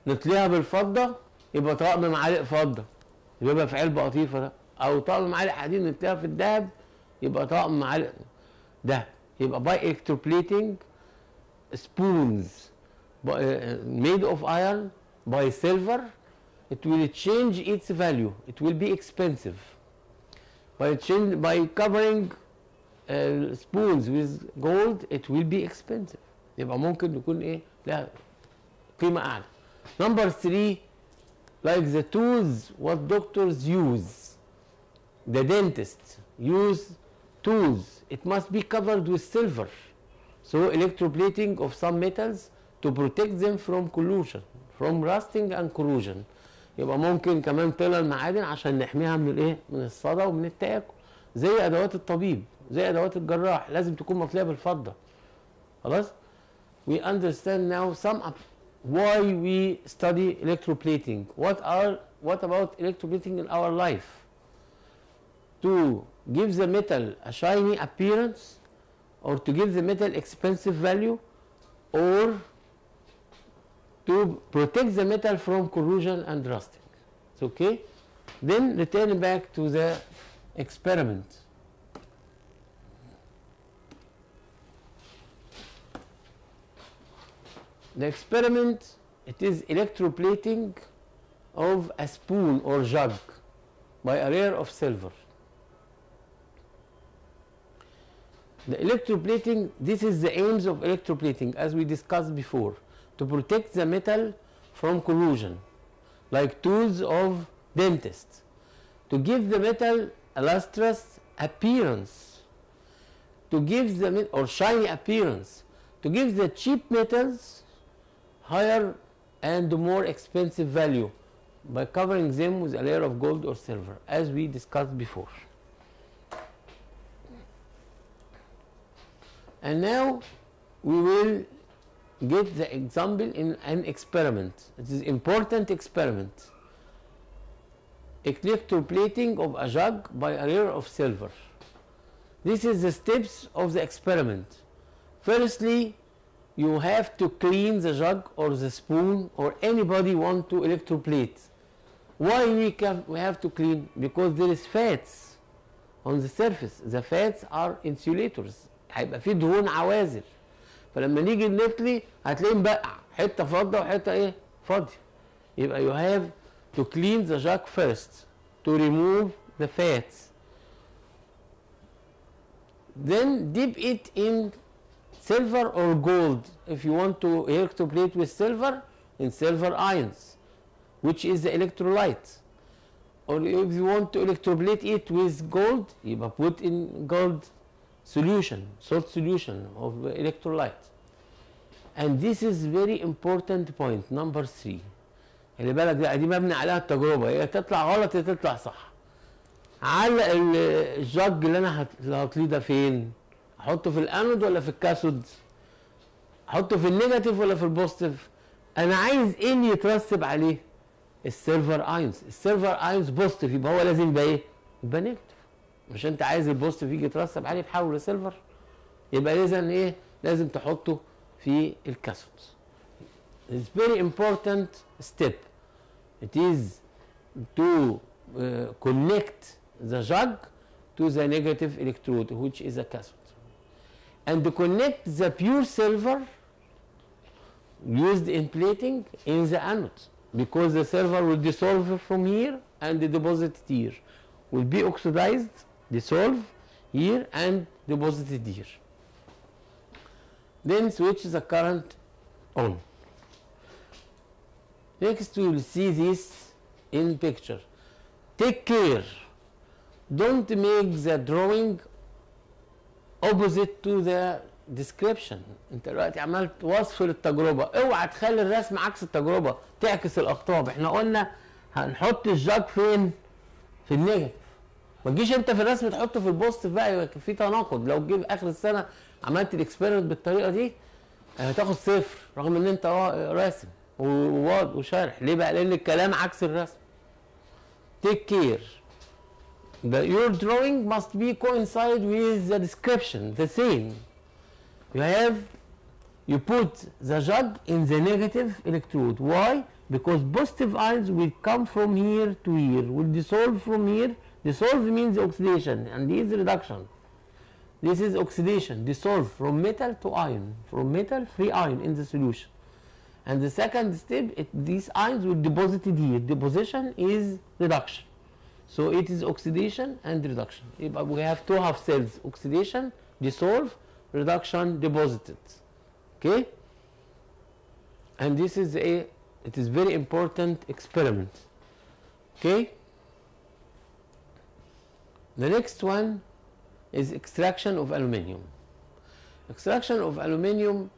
نطليها بالفضة يبقى طقم معالق فضة يبقى في علبة قطيفة ده، أو طقم معالق حديد نطليها في الذهب يبقى طقم معالق ده. يبقى by electroplating spoons made of iron by silver, it will change its value, it will be expensive. By covering spoons with gold, it will be expensive. يبقى ممكن يكون ايه لها قيمة أعلى. Number three, like the tools what doctors use, the dentists use tools, it must be covered with silver. So electroplating of some metals to protect them from corrosion, from rusting and corrosion. يبقى ممكن كمان طلع المعادن عشان نحميها من الايه؟ من الصدى ومن التآكل. زي أدوات الطبيب، زي أدوات الجراح، لازم تكون مطلية بالفضة. خلاص؟ We understand now why we study electroplating. What about electroplating in our life? To give the metal a shiny appearance, or to give the metal expensive value, or to protect the metal from corrosion and rusting. It's okay? Then return back to the experiment. The experiment, it is electroplating of a spoon or jug by a layer of silver. The electroplating, this is the aims of electroplating as we discussed before, to protect the metal from corrosion, like tools of dentists, to give the metal a lustrous appearance, to give the or shiny appearance, to give the cheap metals higher and more expensive value by covering them with a layer of gold or silver, as we discussed before. And now we will get the example in an experiment. It is important experiment. Electroplating of a jug by a layer of silver. This is the steps of the experiment. Firstly, you have to clean the jug or the spoon, or anybody want to electroplate. Why we have to clean? Because there is fats on the surface. The fats are insulators. هيبقى فيه دهون عوازل، فلما نيجي نطلي هتلاقيه مبقع، حته فاضيه وحته ايه فاضيه. يبقى you have to clean the jug first to remove the fats. Then dip it in silver or gold. If you want to electroplate with silver, in silver ions, which is the electrolyte. Or if you want to electroplate it with gold, يبقى put in gold solution, salt solution of electrolyte. And this is very important point number 3. خلي بالك دي مبني عليها التجربه، هي تطلع غلط هي تطلع صح. علق الجج اللي انا هطليه ده فين؟ احطه في الانود ولا في الكاثود؟ احطه في النيجاتيف ولا في البوزيتيف؟ انا عايز ايه اللي يترسب عليه؟ السيلفر ايونز. السيلفر ايونز بوزيتيف، يبقى هو لازم يبقى ايه؟ يبقى نيجاتيف. مش انت عايز البوزيتيف يجي يترسب عليه بحول لسيلفر؟ يبقى اذا ايه؟ لازم تحطه في الكاثود. It's very important step. It is to connect the jug to the negative electrode, which is a cathode, and to connect the pure silver used in plating in the anode, because the silver will dissolve from here and deposit here, will be oxidized, dissolve here and deposited here. Then switch the current on. Next we will see this in picture. Take care, don't make the drawing opposite to the description. انت دلوقتي عملت وصف للتجربه، اوعى تخلي الرسم عكس التجربه، تعكس الاقطاب. احنا قلنا هنحط الجاك فين؟ في النيجاتيف. ما تجيش انت في الرسم تحطه في البوزيتيف بقى، يبقى في تناقض. لو جه في اخر السنه عملت الاكسبيرمنت بالطريقه دي هتاخد 0 رغم ان انت راسم وشارح. ليه بقى؟ لان الكلام عكس الرسم. Take care. Your drawing must be coincide with the description, the same. You put the jug in the negative electrode. Why? Because positive ions will come from here to here, will dissolve from here. Dissolve means oxidation, and this is reduction. This is oxidation, dissolve from metal to ion, from metal free ion in the solution. And the second step, these ions will deposit it here. Deposition is reduction. So it is oxidation and reduction. We have two half cells, oxidation, dissolve, reduction, deposited. Okay? And this is it is very important experiment. Okay? The next one is extraction of aluminium. Extraction of aluminium,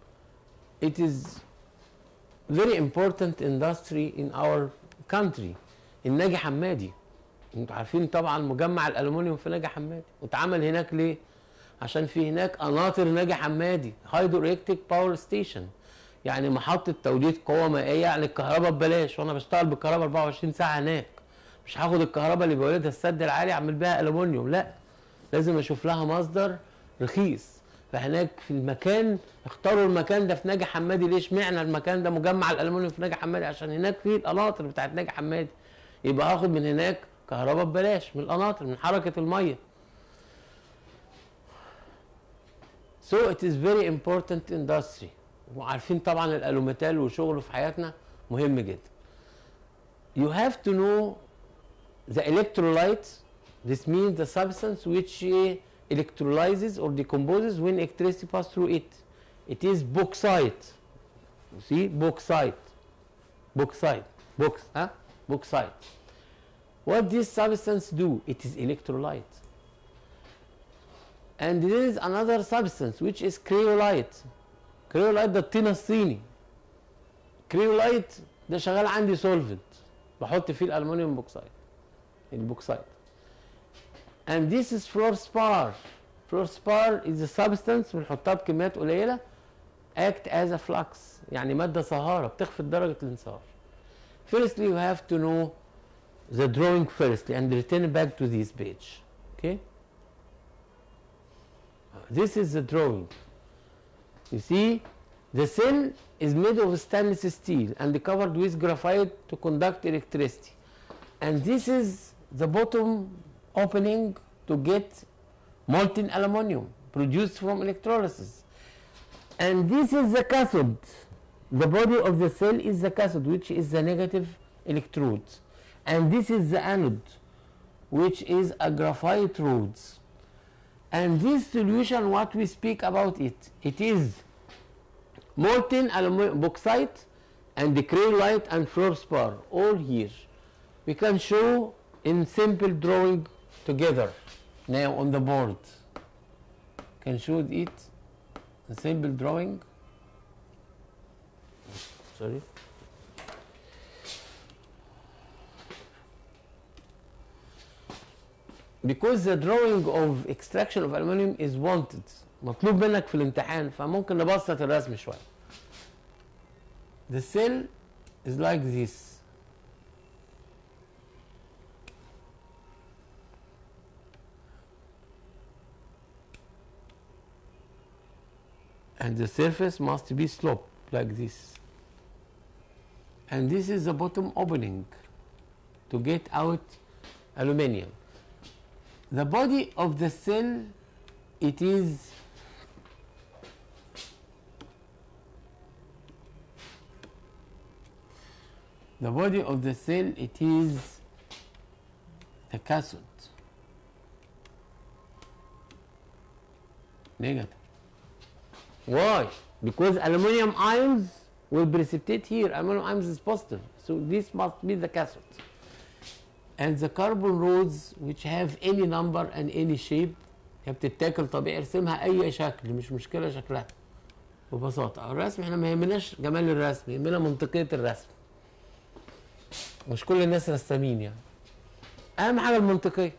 it is very important industry in our country. الناجي حمادي، انتوا عارفين طبعا مجمع الالومنيوم في ناجي حمادي، واتعمل هناك ليه؟ عشان في هناك قناطر ناجي حمادي، هيدرو-الكتريك باور ستيشن، يعني محطه توليد قوه مائيه، يعني الكهرباء ببلاش، وانا بشتغل بالكهرباء 24 ساعه هناك. مش هاخد الكهرباء اللي بيولدها السد العالي اعمل بيها الومنيوم، لا، لازم اشوف لها مصدر رخيص. فهناك في المكان اختاروا المكان ده في ناجي حمادي. ليش معنى المكان ده مجمع الالومنيوم في ناجي حمادي؟ عشان هناك في القناطر بتاعت ناجي حمادي، يبقى هاخد من هناك كهرباء ببلاش من القناطر، من حركه الميه. So it is very important industry. وعارفين طبعا الالوميتال وشغله في حياتنا مهم جدا. you have to know the electrolyte. This means the substance which electrolyzes or decomposes when electricity passes through it. It is bauxite. You see, bauxite. Bauxite. Bauxite. What this substance do? It is electrolyte. And there is another substance which is cryolite. cryolite ده الطين الصيني. cryolite ده شغال عندي solvent. بحط فيه الألمنيوم بوكسايد. البوكسايد. And this is fluorspar. fluorspar is a substance بنحطها بكميات قليلة act as a flux. يعني مادة صهارة بتخفض درجة الانصهار. Firstly, you have to know the drawing firstly and return back to this page. Okay? This is the drawing. You see, the cell is made of stainless steel and covered with graphite to conduct electricity. And this is the bottom opening to get molten aluminum produced from electrolysis. And this is the cathode. The body of the cell is the cathode, which is the negative electrode. And this is the anode, which is a graphite rods. And this solution, what we speak about it, it is molten aluminum bauxite and the cryolite and fluorspar, all here. We can show in simple drawing together now on the board. Can show it in simple drawing. Sorry. Because the drawing of extraction of aluminum is wanted, مطلوب منك في الامتحان، فممكن نبسط الرسم شوية. The cell is like this. And the surface must be sloped like this. And this is the bottom opening to get out aluminium. The body of the cell, it is the body of the cell, it is the cathode. Negative. Why? Because aluminum ions will precipitate here. Aluminum ions is positive, so this must be the cathode. And the carbon rods which have any number and any shape هي بتتاكل طبيعي، ارسمها اي شكل، مش مشكله شكلها ببساطه. الرسم احنا ما يهمناش جمال الرسم، يهمنا منطقيه الرسم. مش كل الناس رسامين يعني. اهم حاجه المنطقيه،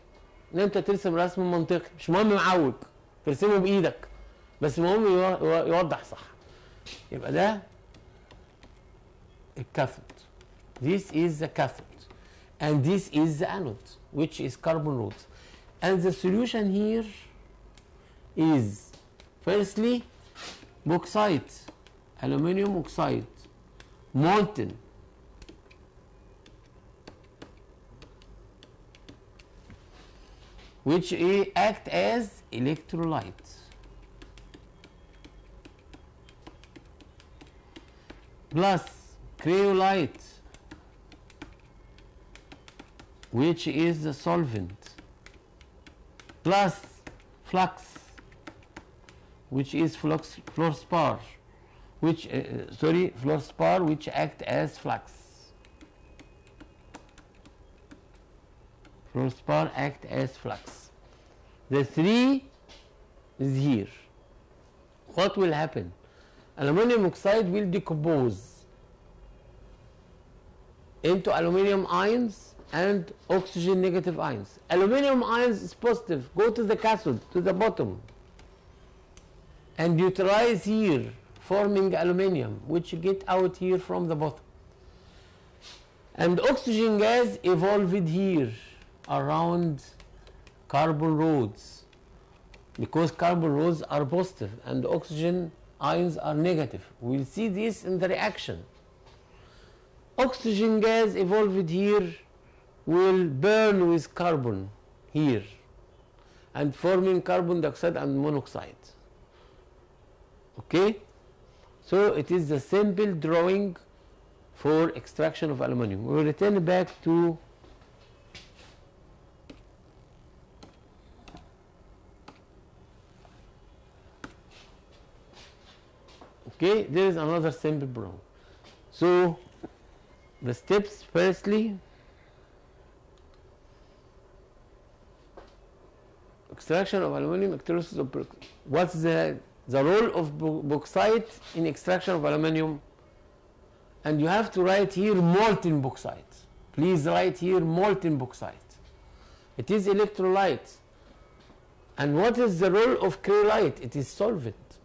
ان انت ترسم رسم منطقي، مش مهم معوج، ترسمه بايدك، بس المهم يوضح صح. يبقى ده الكاثود. This is the cathode. And this is the anode, which is carbon rods. And the solution here is firstly bauxite, aluminum oxide, molten, which act as electrolyte, plus cryolite, which is the solvent, plus flux, which is fluorspar, which fluorspar, which act as flux. Fluorspar act as flux. The three is here. What will happen? Aluminum oxide will decompose into aluminum ions and oxygen negative ions. Aluminum ions is positive, go to the cathode, to the bottom, and neutralize here, forming aluminum, which get out here from the bottom. And oxygen gas evolved here around carbon rods, because carbon rods are positive and oxygen ions are negative. We'll see this in the reaction. Oxygen gas evolved here will burn with carbon here and forming carbon dioxide and monoxide. Okay? So it is the simple drawing for extraction of aluminum. We will return back to okay, there is another simple problem. So the steps, firstly, extraction of aluminum, electrolysis of what's the role of bauxite in extraction of aluminum? And you have to write here molten bauxite. Please write here molten bauxite. It is electrolyte. And what is the role of cryolite? It is solvent.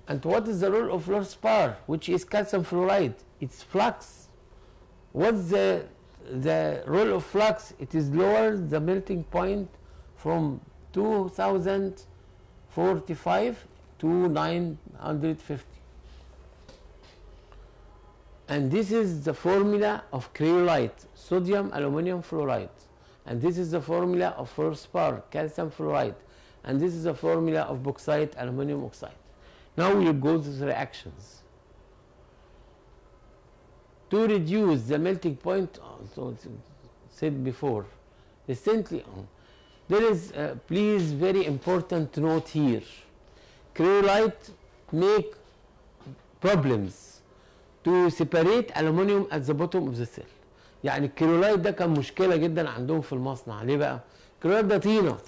And what is the role of fluorspar, which is calcium fluoride? It's flux. What's the role of flux? It is lower the melting point from 2045 to 950. And this is the formula of cryolite, sodium aluminum fluoride. And this is the formula of fluorspar, calcium fluoride. And this is the formula of bauxite, aluminum oxide. Now we will go to the reactions. To reduce the melting point, so said before, recently, there is, please, very important note here. Cryolite make problems to separate aluminum at the bottom of the cell. يعني الكريولايت ده كان مشكلة جدا عندهم في المصنع. ليه بقى؟ الكريولايت ده طينة.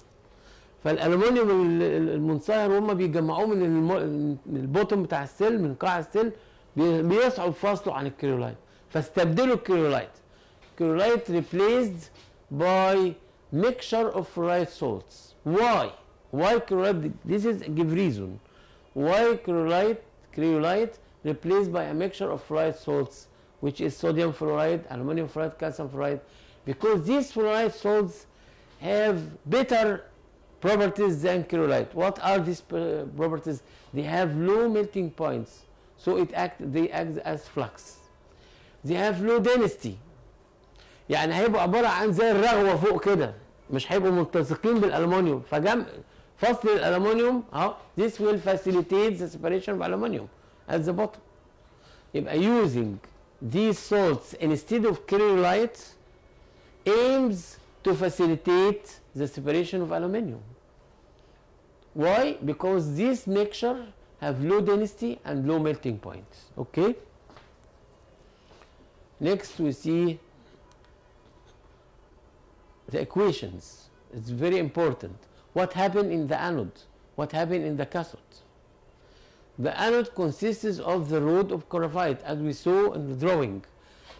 فالالومنيوم المنصهر وهم بيجمعوه من البوتوم بتاع السيل، من قاع السيل، بيصعب فصله عن الكريولايت، فاستبدلوا الكريولايت. الكريولايت replaced by mixture of fluoride salts. Why? Why cryolite? This is give reason. Why cryolite replaced by a mixture of fluoride salts, which is sodium fluoride, aluminum fluoride, calcium fluoride? Because these fluoride salts have better properties than cryolite. What are these properties? They have low melting points, so they act as flux. They have low density. يعني هيبقوا عبارة عن زي الرغوة فوق كده، مش هيبقوا ملتصقين بالألمونيوم. فصل الألمونيوم أهو. This will facilitate the separation of aluminum at the bottom. يبقى using these salts instead of cryolite aims to facilitate the separation of aluminum. Why? Because this mixture have low density and low melting points. Okay. Next we see the equations. It's very important. What happened in the anode? What happened in the cathode? The anode consists of the rod of graphite, as we saw in the drawing.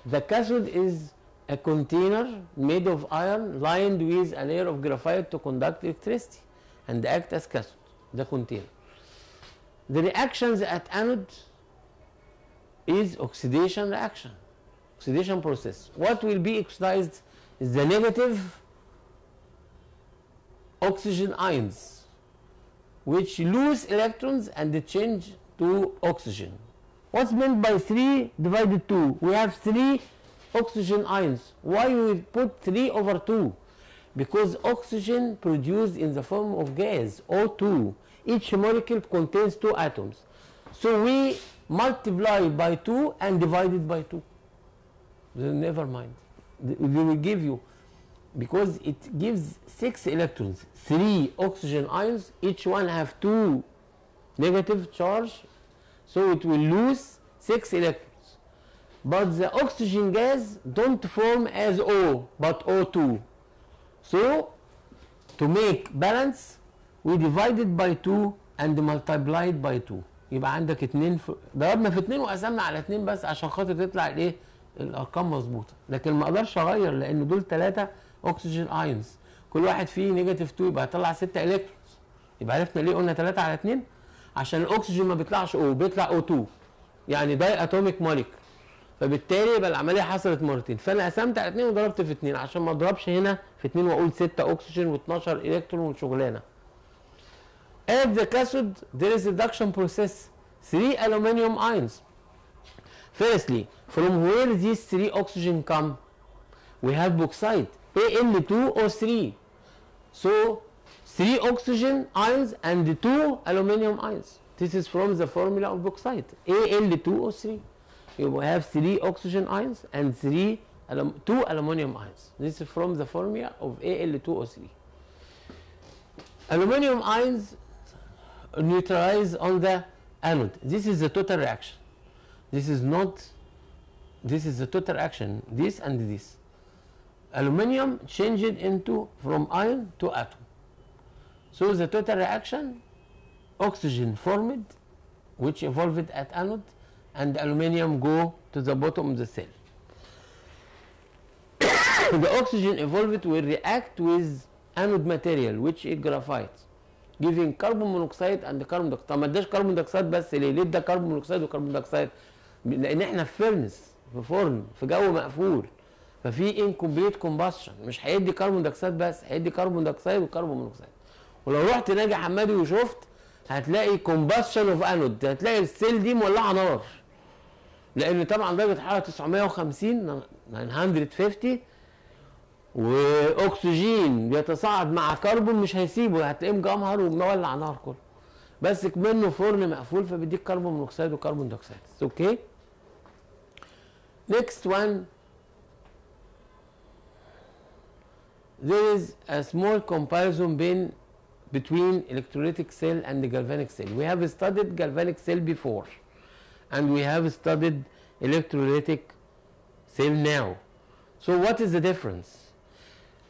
The cathode is a container made of iron lined with a layer of graphite to conduct electricity and act as cathode, the container. The reactions at anode is oxidation reaction, oxidation process. What will be oxidized is the negative oxygen ions, which lose electrons and they change to oxygen. What's meant by 3 divided 2? We have 3 oxygen ions. Why we put 3 over 2? Because oxygen produced in the form of gas, O2. Each molecule contains 2 atoms. So we multiply by 2 and divide it by 2. Never mind. We will give you, because it gives 6 electrons, 3 oxygen ions, each one have 2 negative charge, so it will lose 6 electrons. But the oxygen gas don't form as O, but O2. So to make balance we divide it by 2 and multiply it by 2. يبقى عندك 2 ضربنا في 2 وقسمنا على 2 بس عشان خاطر تطلع الايه الارقام مظبوطه، لكن ما اقدرش اغير لان دول 3 اوكسجين ايونز، كل واحد فيه نيجاتيف 2 يبقى هيطلع 6 الكترونز. يبقى عرفنا ليه قلنا 3 على 2؟ عشان الاكسجين ما بيطلعش او، بيطلع O2، يعني داي اتوميك موليكول، فبالتالي يبقى العمليه حصلت مرتين. فانا قسمت على 2 وضربت في 2 عشان ما اضربش هنا في 2 واقول 6 اكسجين و12 الكترون وشغلانه. At the cathode there is reduction process, 3 aluminum ions. Firstly, from where these 3 oxygen come? We have bauxite, Al2O3. So 3 oxygen ions and 2 aluminum ions. This is from the formula of bauxite, Al2O3. we have 3 oxygen ions and 2 aluminum ions. This is from the formula of Al2O3. Aluminum ions neutralize on the anode. This is the total reaction. This is the total reaction, this and this. Aluminum changed into from ion to atom. So the total reaction, oxygen formed, which evolved at anode, and aluminum go to the bottom of the cell. The oxygen evolved will react with anode material, which is graphite, giving carbon monoxide and carbon dioxide. طب ما اداش كربون دioxide بس ليه؟ ليه ادى كربون مونوكسيد وكربون دioxide؟ لان احنا في فرنس، في فرن، في جو مقفول، ففي انكمبليت كومباشن، مش هيدي كربون دioxide بس، هيدي كربون دioxide وكربون مونوكسيد. ولو رحت ناجي حمادي وشفت هتلاقي كومباشن اوف انود، هتلاقي السيل دي مولعه نار. لان طبعا درجه حراره 950 950 واكسجين بيتصاعد مع كربون مش هيسيبه، هتلاقيه مجمهر ومولع نار كله. بس منه فرن مقفول فبيديك كربون مونوكسيد وكربون دioxide. اوكي. Next one, there is a small comparison between electrolytic cell and the galvanic cell. We have studied galvanic cell before, and we have studied electrolytic cell now. So what is the difference?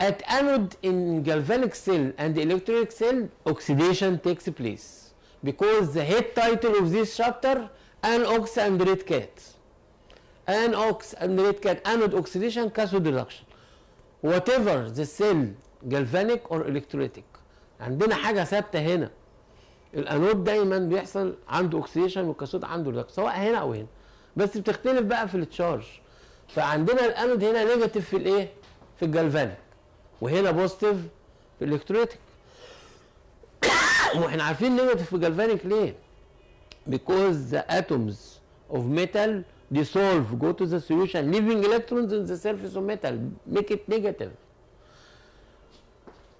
At anode in galvanic cell and the electrolytic cell, oxidation takes place, because the head title of this chapter, anox and red cat. Anox and red cat, anode oxidation, cathode reduction. Whatever the cell, galvanic or electrolytic. عندنا حاجة ثابتة هنا. الانود دايما بيحصل عنده اوكسيديشن والكاثود عنده ريدكشن، سواء هنا او هنا. بس بتختلف بقى في التشارج. فعندنا الانود هنا نيجاتيف في الايه؟ في الجالفانيك. وهنا بوزيتيف في الالكتروليتيك. واحنا عارفين نيجاتيف في الجالفانيك ليه؟ Because the atoms of metal dissolve, go to the solution, leaving electrons in the surface of metal, make it negative.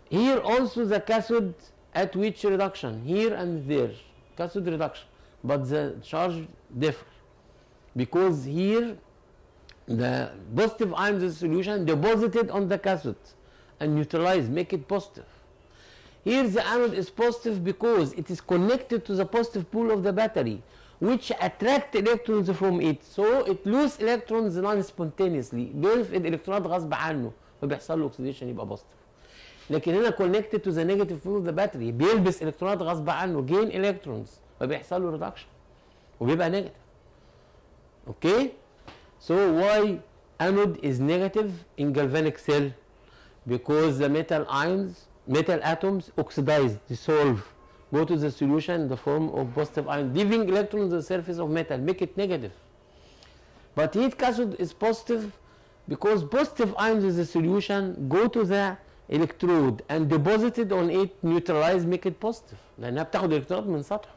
Here also the cathode at which reduction, here and there, cathode reduction, but the charge differ, because here the positive ions of the solution deposited on the cathode and neutralized, make it positive. Here the anode is positive because it is connected to the positive pole of the battery, which attract electrons from it, so it lose electrons non-spontaneously. بيفقد الكترونات غصب عنه فبيحصل له اوكسيديشن يبقى بوزيتيف. لكن هنا connected to the negative pole of the battery بيلبس الكترونات غصب عنه gain electrons فبيحصل له reduction وبيبقى نيجاتيف. اوكي؟ So why anode is negative in galvanic cell? Because the metal atoms oxidize, dissolve, go to the solution in the form of positive ion, leaving electrons on the surface of metal, make it negative. But heat cathode is positive because positive ions in the solution go to the electrode and deposited on it, neutralize, make it positive. لأنها بتاخد الكترونات من سطحه.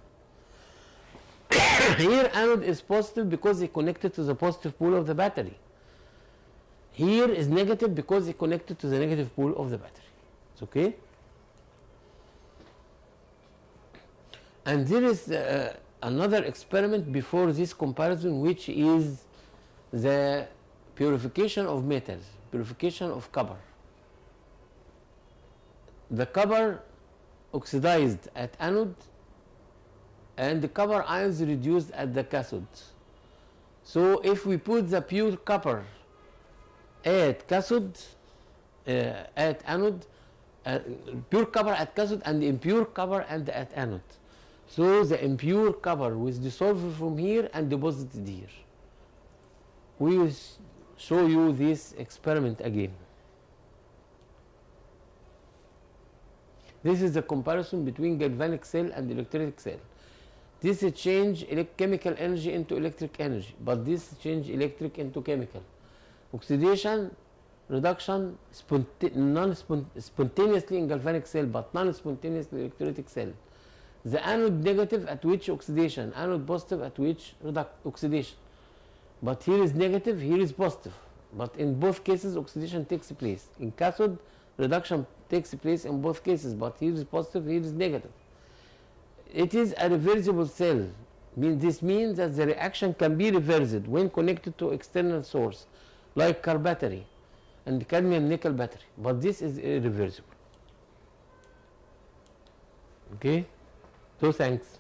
Here anode is positive because it connected to the positive pole of the battery. Here is negative because it connected to the negative pole of the battery. It's okay? And there is another experiment before this comparison, which is the purification of metals, purification of copper. The copper oxidized at anode and the copper ions reduced at the cathode. So if we put the pure copper at cathode, at anode, pure copper at cathode and impure copper and at anode. So the impure copper was dissolved from here and deposited here. We will show you this experiment again. This is the comparison between galvanic cell and electrolytic cell. This change chemical energy into electric energy, but this change electric into chemical. Oxidation, reduction, spontaneously in galvanic cell, but non-spontaneously in electrolytic cell. The anode negative at which oxidation, anode positive at which oxidation. But here is negative, here is positive. But in both cases oxidation takes place. In cathode, reduction takes place in both cases, but here is positive, here is negative. It is a reversible cell. This means that the reaction can be reversed when connected to external source like car battery and cadmium nickel battery, but this is irreversible. Okay, so thanks.